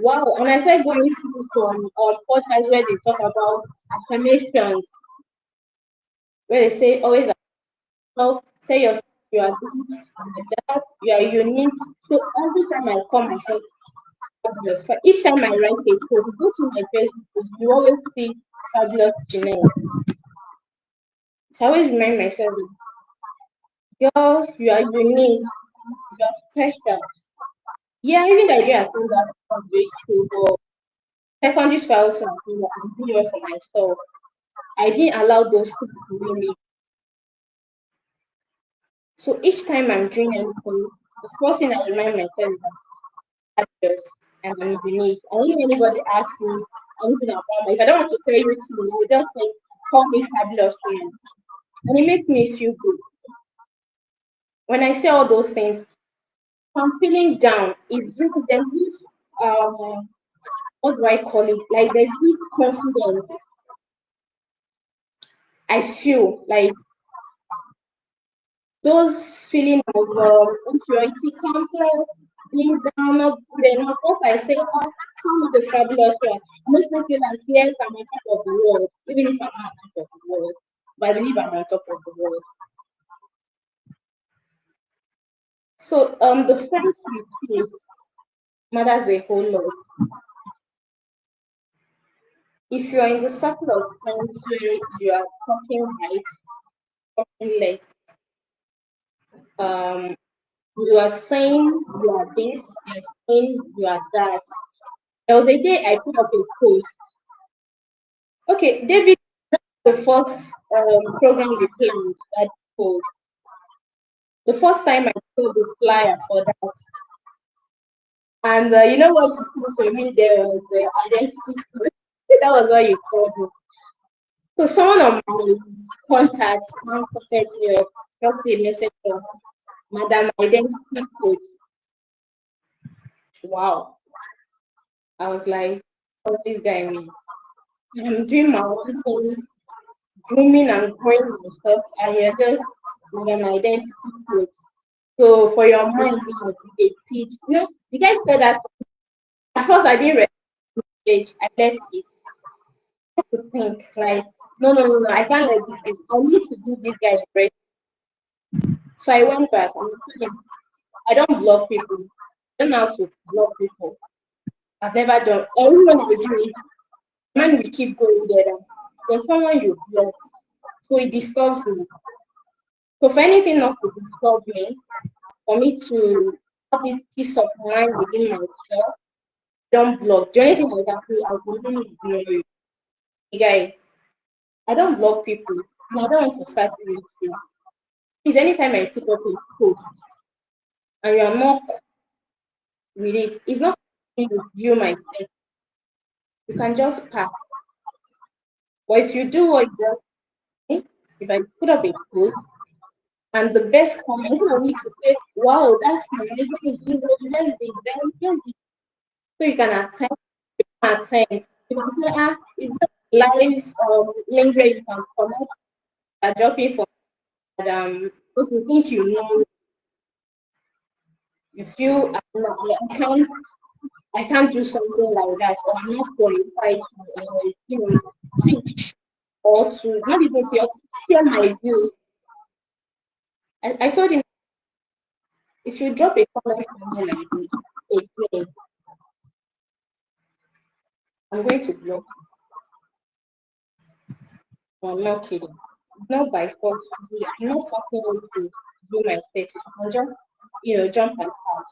Wow. And I started going through some podcasts where they talk about affirmations, where they say always yourself, tell yourself you are this, you are that, you are unique. So every time I call myself fabulous, for each time I write a post, go to my Facebook post, you always see fabulous Chinenye. So I always remind myself, girl, you are unique, you are special. Yeah, even the idea I think that was very true, but secondary school I also I think that I'm doing well for myself. I didn't allow those things to ruin me. So each time I'm doing anything, the first thing I remind myself is that I'm fabulous and I'm unique. And if anybody asks me anything about me, if I don't want to tell you to, you just say, call me fabulous friend. And it makes me feel good. When I say all those things, if I'm feeling down, it brings them this what do I call it? Like there's this confidence I feel like those feeling of inferiority complex, being down, not good enough. Once I say, oh, come with the fabulous one, it makes me feel like, yes, I'm on top of the world, even if I'm not on top of the world. But I believe I'm on top of the world. So the friends we keep matters a whole lot. If you're in the circle of friends where you are talking right, talking left, um, you are saying you are this, you are saying you are that. There was a day I put up a post. Okay, David, the first program we planned at school, the first time I saw the flyer for that, and you know what you put for me there was the identity. That was what you called me. So someone on my contact contacted me up, dropped a message of Madam Identity Coach. Wow. I was like, what this guy mean? I'm doing my own thing, grooming and growing myself, and you're just Madam Identity Coach. So for your mind, you know, a teach. You know, the guy said that at first I didn't respect. I left it to think like, no, I can't let this go. I need to do this guy right. So I went back and I told him, I don't block people. I don't know how to block people. I've never done. Everyone I do it, when we keep going there, there's someone you block, so it disturbs me. So for anything not to disturb me, for me to have this peace of mind within myself, don't block. The only thing I can do, I'll continue ignore you. Guy, I don't block people, and I don't want to start with you. Please, anytime I put up a post and you are not cool with it, it's not you view my state. You can just pass. But if you do what you just say, if I put up a post and the best comment for me to say, wow, that's nice, where is the event? So you can attend. You can say, ah, is that live link where you can connect, dropping for if you think you know, you feel I can't do something like that, or I'm not qualified to, teach or to not even share my views. I told him if you drop a comment for me like this again, I'm going to block you. I'm not kidding. It's not by force. I'm not forcing you to do my status. I'm just, jump and pass.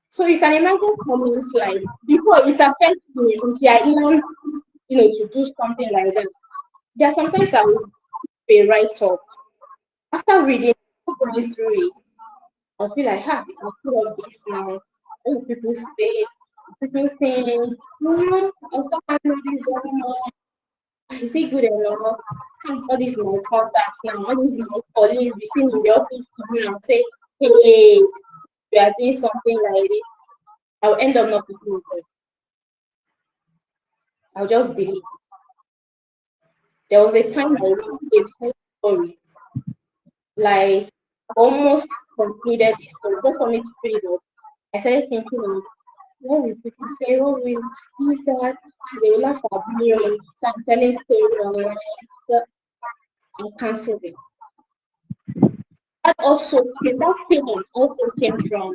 So you can imagine comments like before it affects me until I even, to do something like that. There are sometimes I will be right up. After reading, going through it, I feel like, I'll put up this now. All people say, no, I still can't do this anymore. Is it good enough? All these my contacts now, all these my colleagues, you see me in the office to do and say, hey, you are doing something like this. I'll end up not putting it. I'll just delete. There was a time I wrote a full story, like almost concluded the story, just for me to put it up. I started thinking, what will people say? What will this that? They will laugh at me. So I'm telling story online. So I cancelled it. That feeling also came from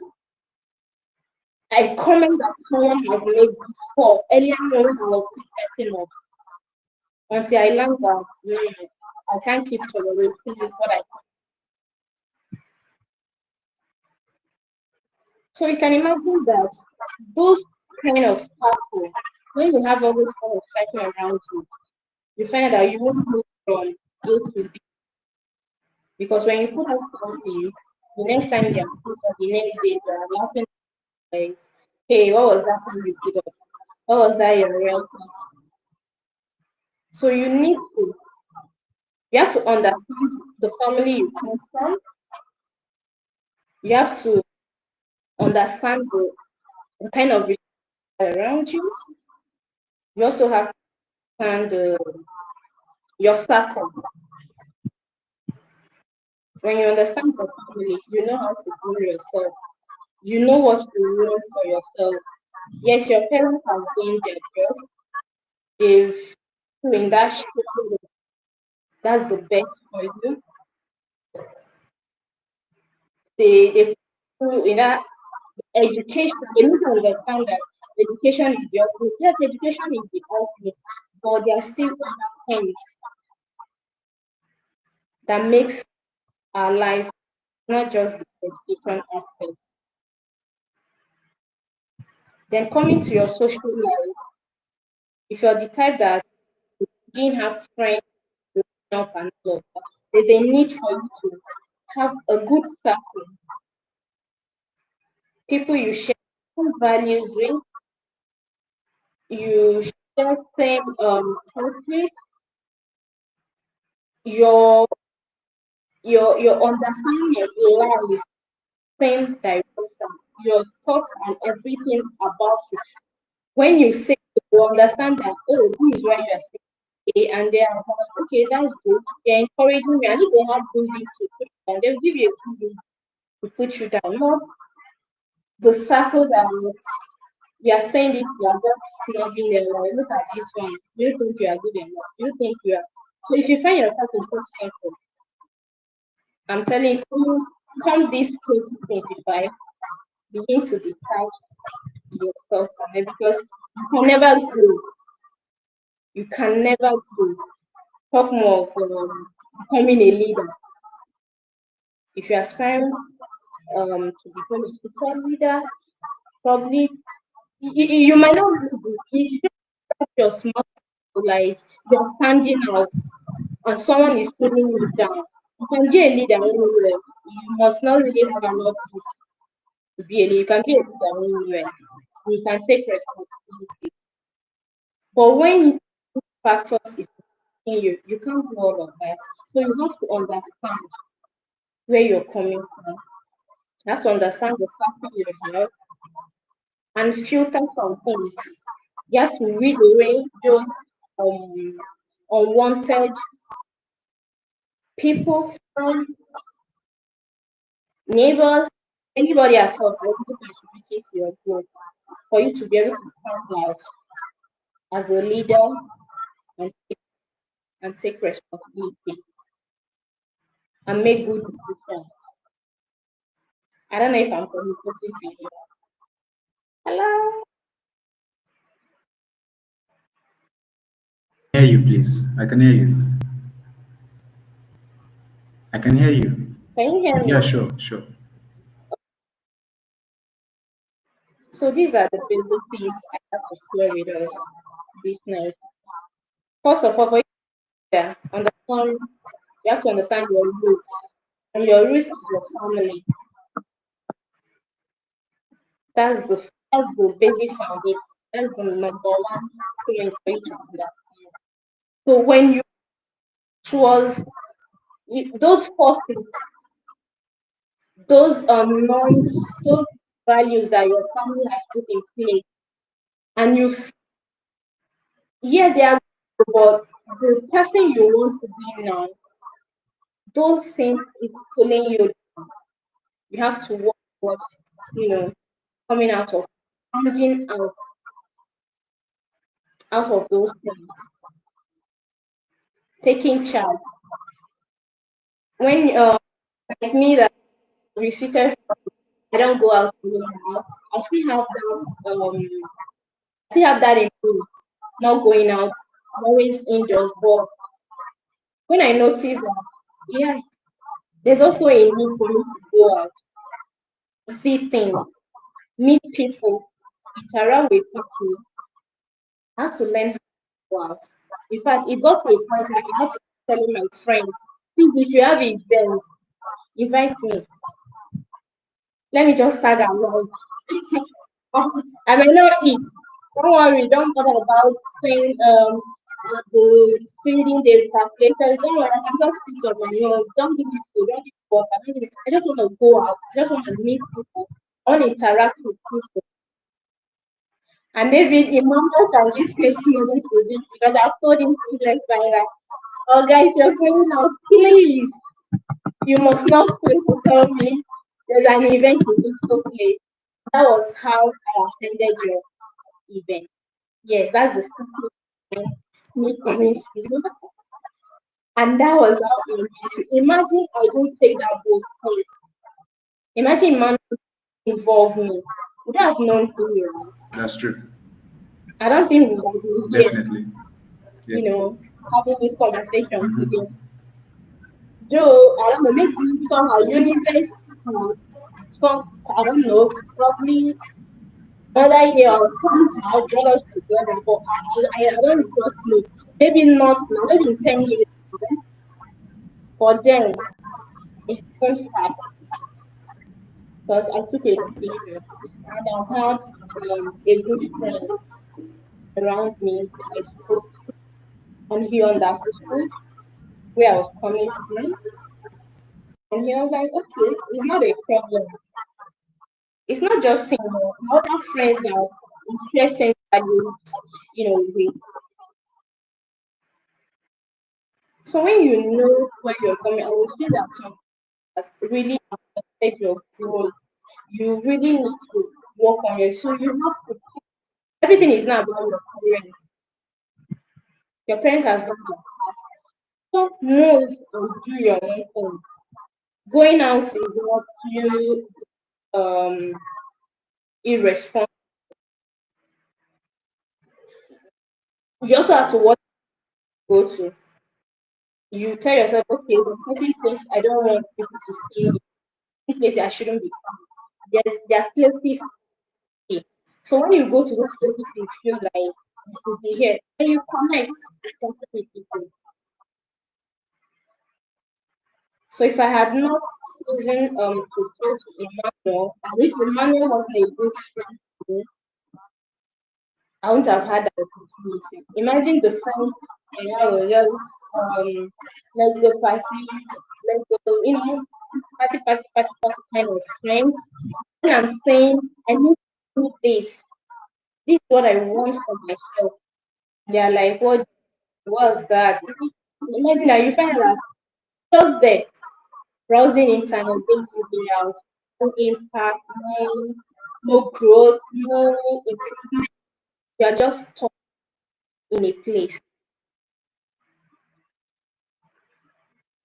a comment that someone has made before earlier on when I was still setting up. Until I learned that I can't keep tolerating what I. So you can imagine that those kind of circles, when you have all those kind of cycle around you, you find that you won't move from A to B. Because when you put out something, the next time they are put or the next day they are laughing like, hey, what was that thing you put up? What was that your real thing? So you have to understand the family you come from. You have to understand the kind of around you. You also have to understand your circle. When you understand your family, you know how to grow yourself. You know what you want for yourself. Yes, your parents have done their best. They've in that shape, that's the best for you. They put you in that education. They need to understand that education is the ultimate. Yes, education is the ultimate, but there are still other things that makes our life not just the education aspect. Then coming to your social life, if you're the type that didn't have friends growing up and all of that, there's a need for you to have a good circle, people you share same values with, you share same thoughts with, your your understanding of life, same direction, your thoughts and everything about you. When you say you understand that, oh, this is where you are saying, and they are like, okay, that's good. They're encouraging me. And if they have good things to put you down, they'll give you a good thing to put you down. Not the circle that we are saying this, you are just snubbing them. Like, look at this one. Do you think you are good enough? Do you think you are? So if you find yourself in such circle, I'm telling you, come this 2025, begin to detach yourself from it because you can never grow. You can never grow. Talk more of becoming a leader. If you're aspiring to become a super leader, probably you might not really be. If you're smart, like you're standing out and someone is putting you down. You can be a leader anywhere. You must not really have an office to be a leader. You can be a leader anywhere. You can take responsibility. But when factors is in you, you can't do all of that. So you have to understand where you're coming from. You have to understand the factor you have and filter some things. You have to read away those um, unwanted people from neighbors, anybody at all that is not contributing to your growth for you to be able to stand out as a leader and, and take responsibility and make good decisions. I don't know if I'm communicating to you. Hello? Hear you, please. I can hear you. I can hear you. Can you hear Yeah, me? sure, sure. So these are the basic things I have to share with us this night. First of all, for you to understand, you have to understand your roots. And your roots is your family. That's the basic foundation. That's the number one thing for you to understand. So when you was those forces, those norms, those values that your family has put in place, and yeah, they are good, but the person you want to be now, those things is pulling you. You have to work towards, you know, coming out of. finding out of those things, taking charge. When like me that visited, I don't go out anymore. I still have that in me, not going out, always indoors. But when I notice that, yeah, there's also a need for me to go out, see things, meet people, interact with people. I had to learn how to go out. In fact, it got to a point where I had to tell my friends, please, if you have events, invite me. Let me just tag along. I may not eat. Don't worry, don't bother about saying the feeding the calculator. Don't worry, I can just sit on my own. Don't give me food, don't give me water, don't give me I just want to go out. I just want to meet people. I want to interact with people. And David, Emmanuel can give testimony to this because I've told him since by that. Oh guys, you're going out, please. You must not fail to tell me there's an event in this place. That was how I attended your event. Yes, that's the starting point, me coming to you. And that was how I met you. Imagine I didn't take that bold step. Imagine man involved me. Would I have known who you are? That's true. I don't think we would have been here, Definitely. Yeah. having this conversation Hmm. today. Though I don't know, maybe somehow universe, some I don't know, probably another year or somehow brought us together. But I don't just know. Maybe not now, maybe in 10 years, but then it won't fast because I took a decision and I had a good friend around me that I spoke and he understood where I was coming from. And he was like, okay, it's not a problem. It's not just him, other friends that share same values, with. So when you know where you're coming, and you see that something has really affected your growth, you really need to work on it. So you have to. Everything is not about your parents. Your parents has done their so move and do your own thing. Going out is not you irresponsible. You also have to what to go to. You tell yourself, okay, the certain place I don't want people to see me. Certain place I shouldn't be found. There are places to be. So when you go to those places, you feel like you should be here, and you connect with people. So if I had not chosen to go to Emmanuel, and if Emmanuel wasn't a good friend to me, I wouldn't have had that opportunity. Imagine the friends and I was just let's go party, let's go, party kind of friends. When I'm saying I need to do this, this is what I want for myself. They're like, what was that? Imagine that you find out just there, browsing internet, being moving out, no impact, no growth, no improvement. You are just stuck in a place.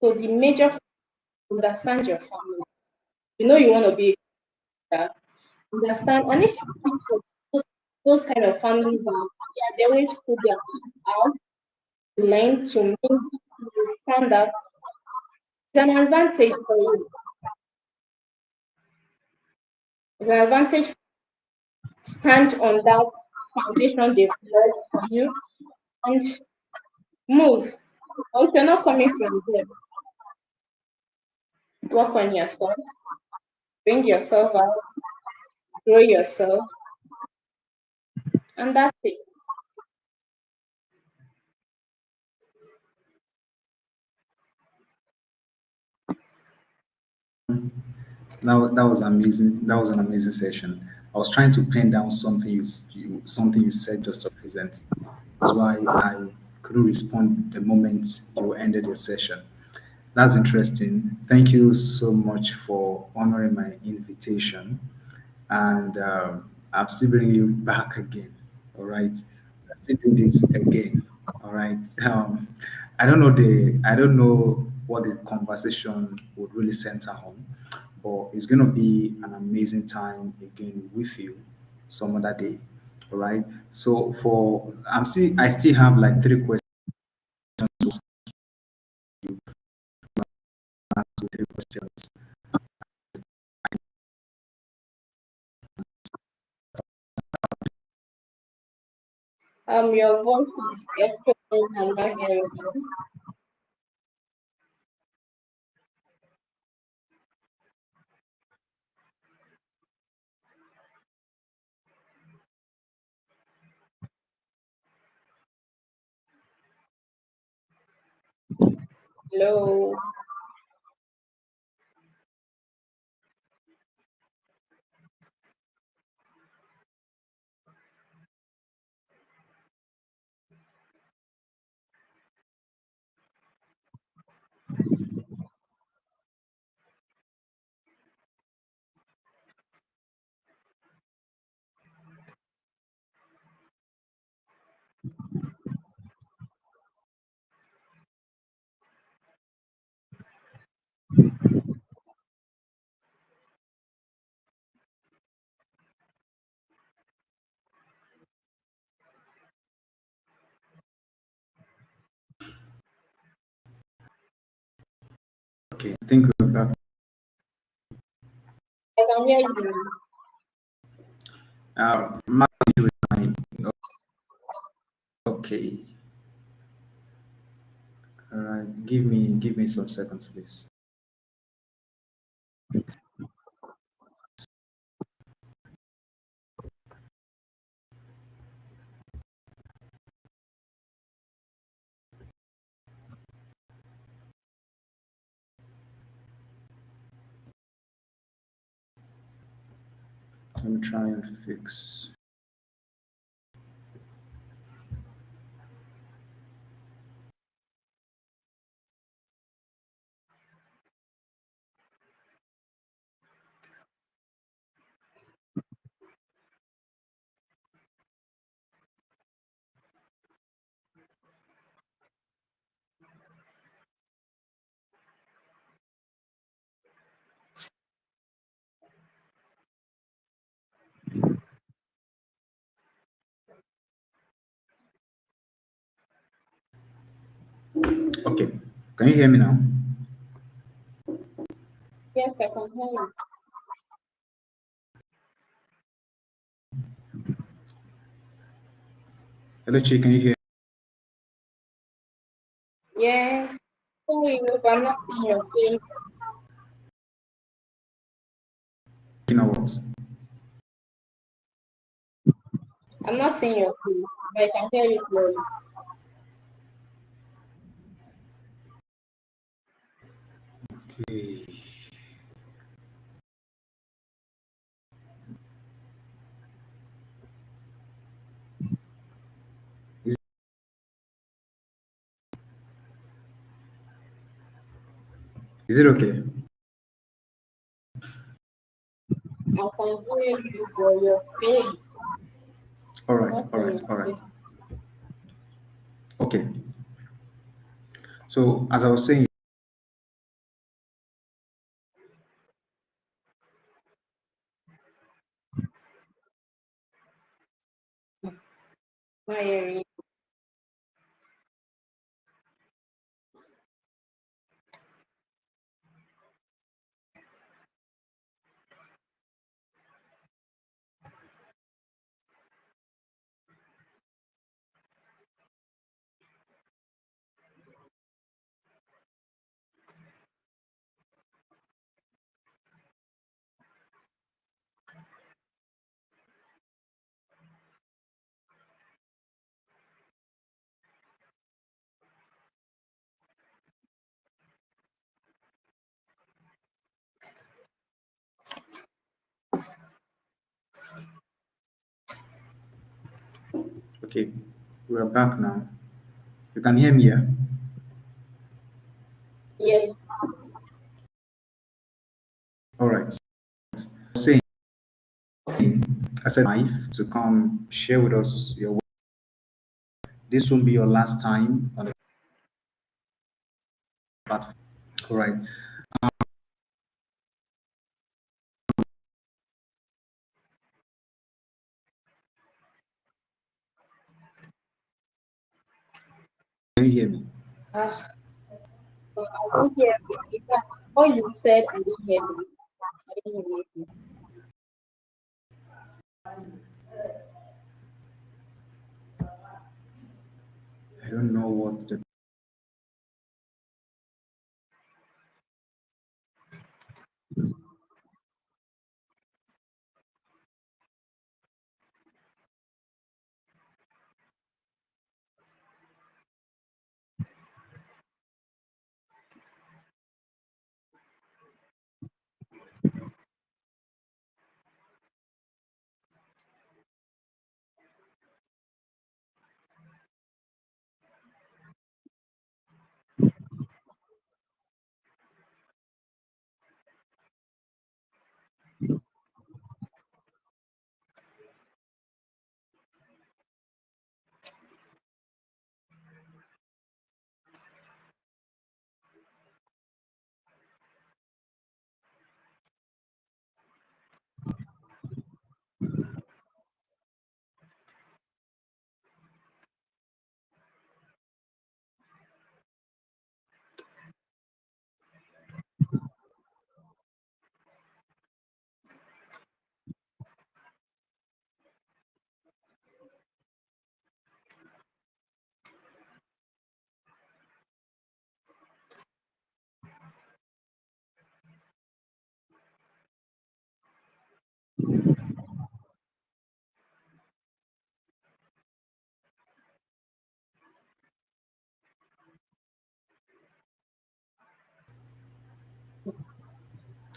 So the major understand your family. You want to be a leader, understand, and if you come from those kind of families that they always put their kids out, learn to make you stand out, it's an advantage for you. It's an advantage to stand on that foundation they've built for you and move. Or if you're not coming from there, work on yourself, bring yourself out, grow yourself, and that's it. That was amazing. That was an amazing session. I was trying to pen down something you said just at present. That's why I couldn't respond the moment you ended your session. That's interesting. Thank you so much for honoring my invitation. And I'm still bringing you back again. All right. I'm still doing this again. All right. I don't know what the conversation would really center on, but it's gonna be an amazing time again with you some other day. All right. So for I still have like three questions to ask you, three questions. Your voice is echoing. I'm not hearing you. Hello. Okay, I think we're back. I can hear you. My issue is mine. Okay. All right. Give me some seconds, please. Let me try and fix. Okay. Can you hear me now? Yes, I can hear you. Hello, Chi. Can you hear Yes. Sorry, but I'm not seeing your face. me now? What? I'm not seeing your face, but I can hear you clearly. Okay. Is, is it okay? I can hear you, but your face. All I'm right. not All seeing right. your All face. right. Okay. So as I was saying, Not hearing you. okay, we're back now. You can hear me, yeah? Yes. All right. Saying I said live to come share with us your. This won't be your last time on the platform. All right. Can you hear me? Ah, but I didn't hear you. In fact, all you said, I didn't hear you. I didn't hear you. I don't know what the.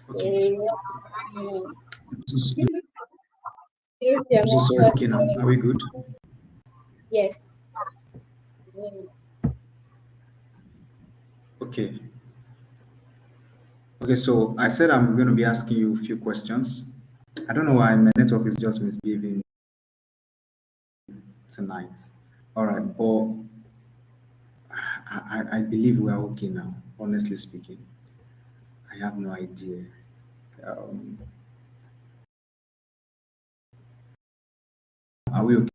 Okay. Eh, mm, So, so- Seriously, I'm I'm so not sorry, sure. Kenan. Are we good? Yes. Mm. Okay. Okay. So I said I'm going to be asking you a few questions. I don't know why my network is just misbehaving tonight. All right. But I believe we are okay now. Honestly speaking, I have no idea. Um, are we okay?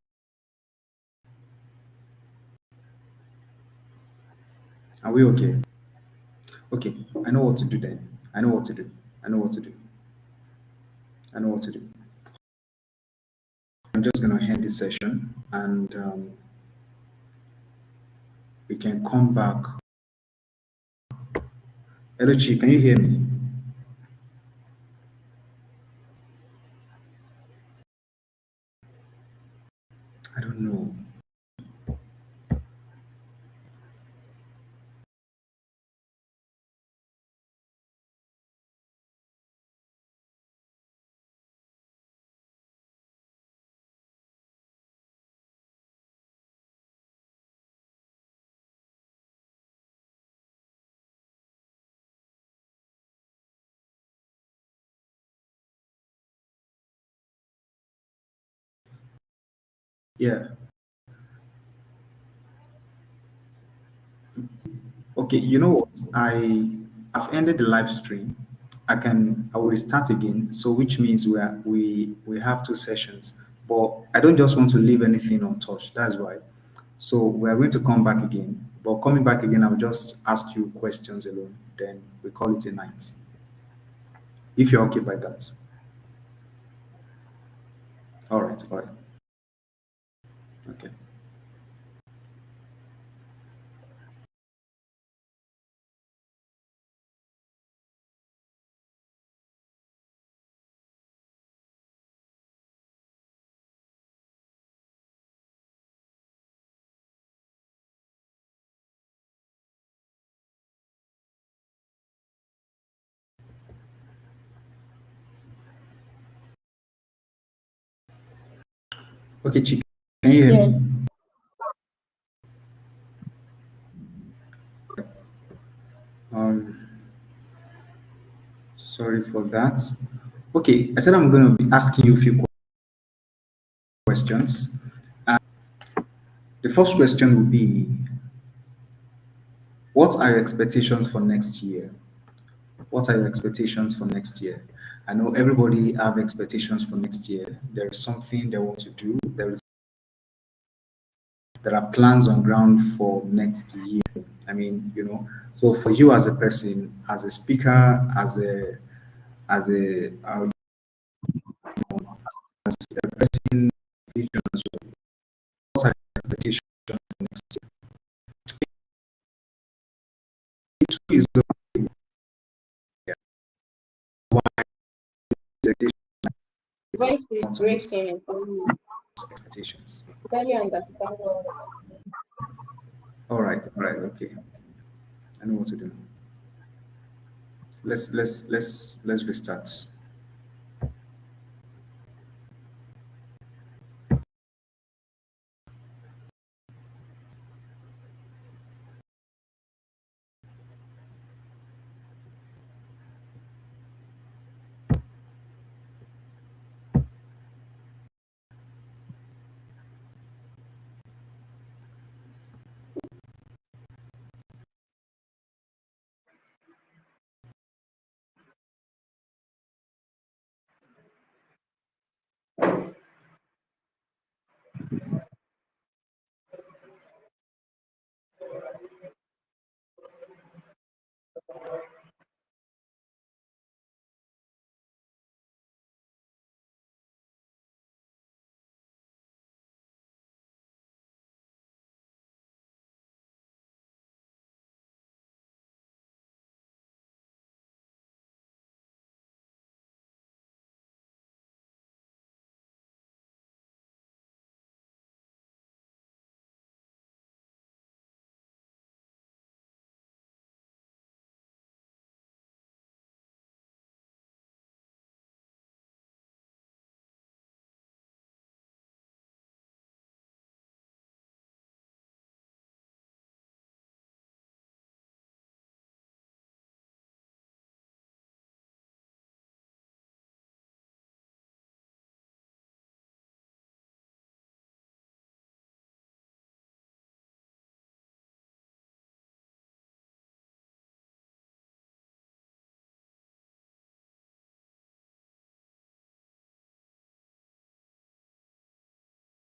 Are we okay? Okay. I know what to do then. I know what to do. I know what to do. I know what to do. I'm just going to end this session and we can come back. Hello, Chi. Can you hear me? I don't know. Yeah. Okay. You know what? I've ended the live stream. I will restart again. So which means we have two sessions. But I don't just want to leave anything untouched. That's why. So we are going to come back again. But coming back again, I'll just ask you questions alone. Then we call it a night. If you're okay by that. All right. All right. Okay. Okay, Chick. Can you hear Yes. me? Um, Sorry for that. Okay, I said I'm going to be asking you a few questions. questions. The first question will be, what are your expectations for next year? What are your expectations for next year? I know everybody have expectations for next year. There is something they want to do. There are plans on ground for next year. I mean, so for you as a person, as a speaker, as a person, vision as well. What are your expectations for next year? Two is okay. Why expectations Voice is want to meet breaking for me. expectations? Barely understand. All right, okay. I know what to do. Let's restart.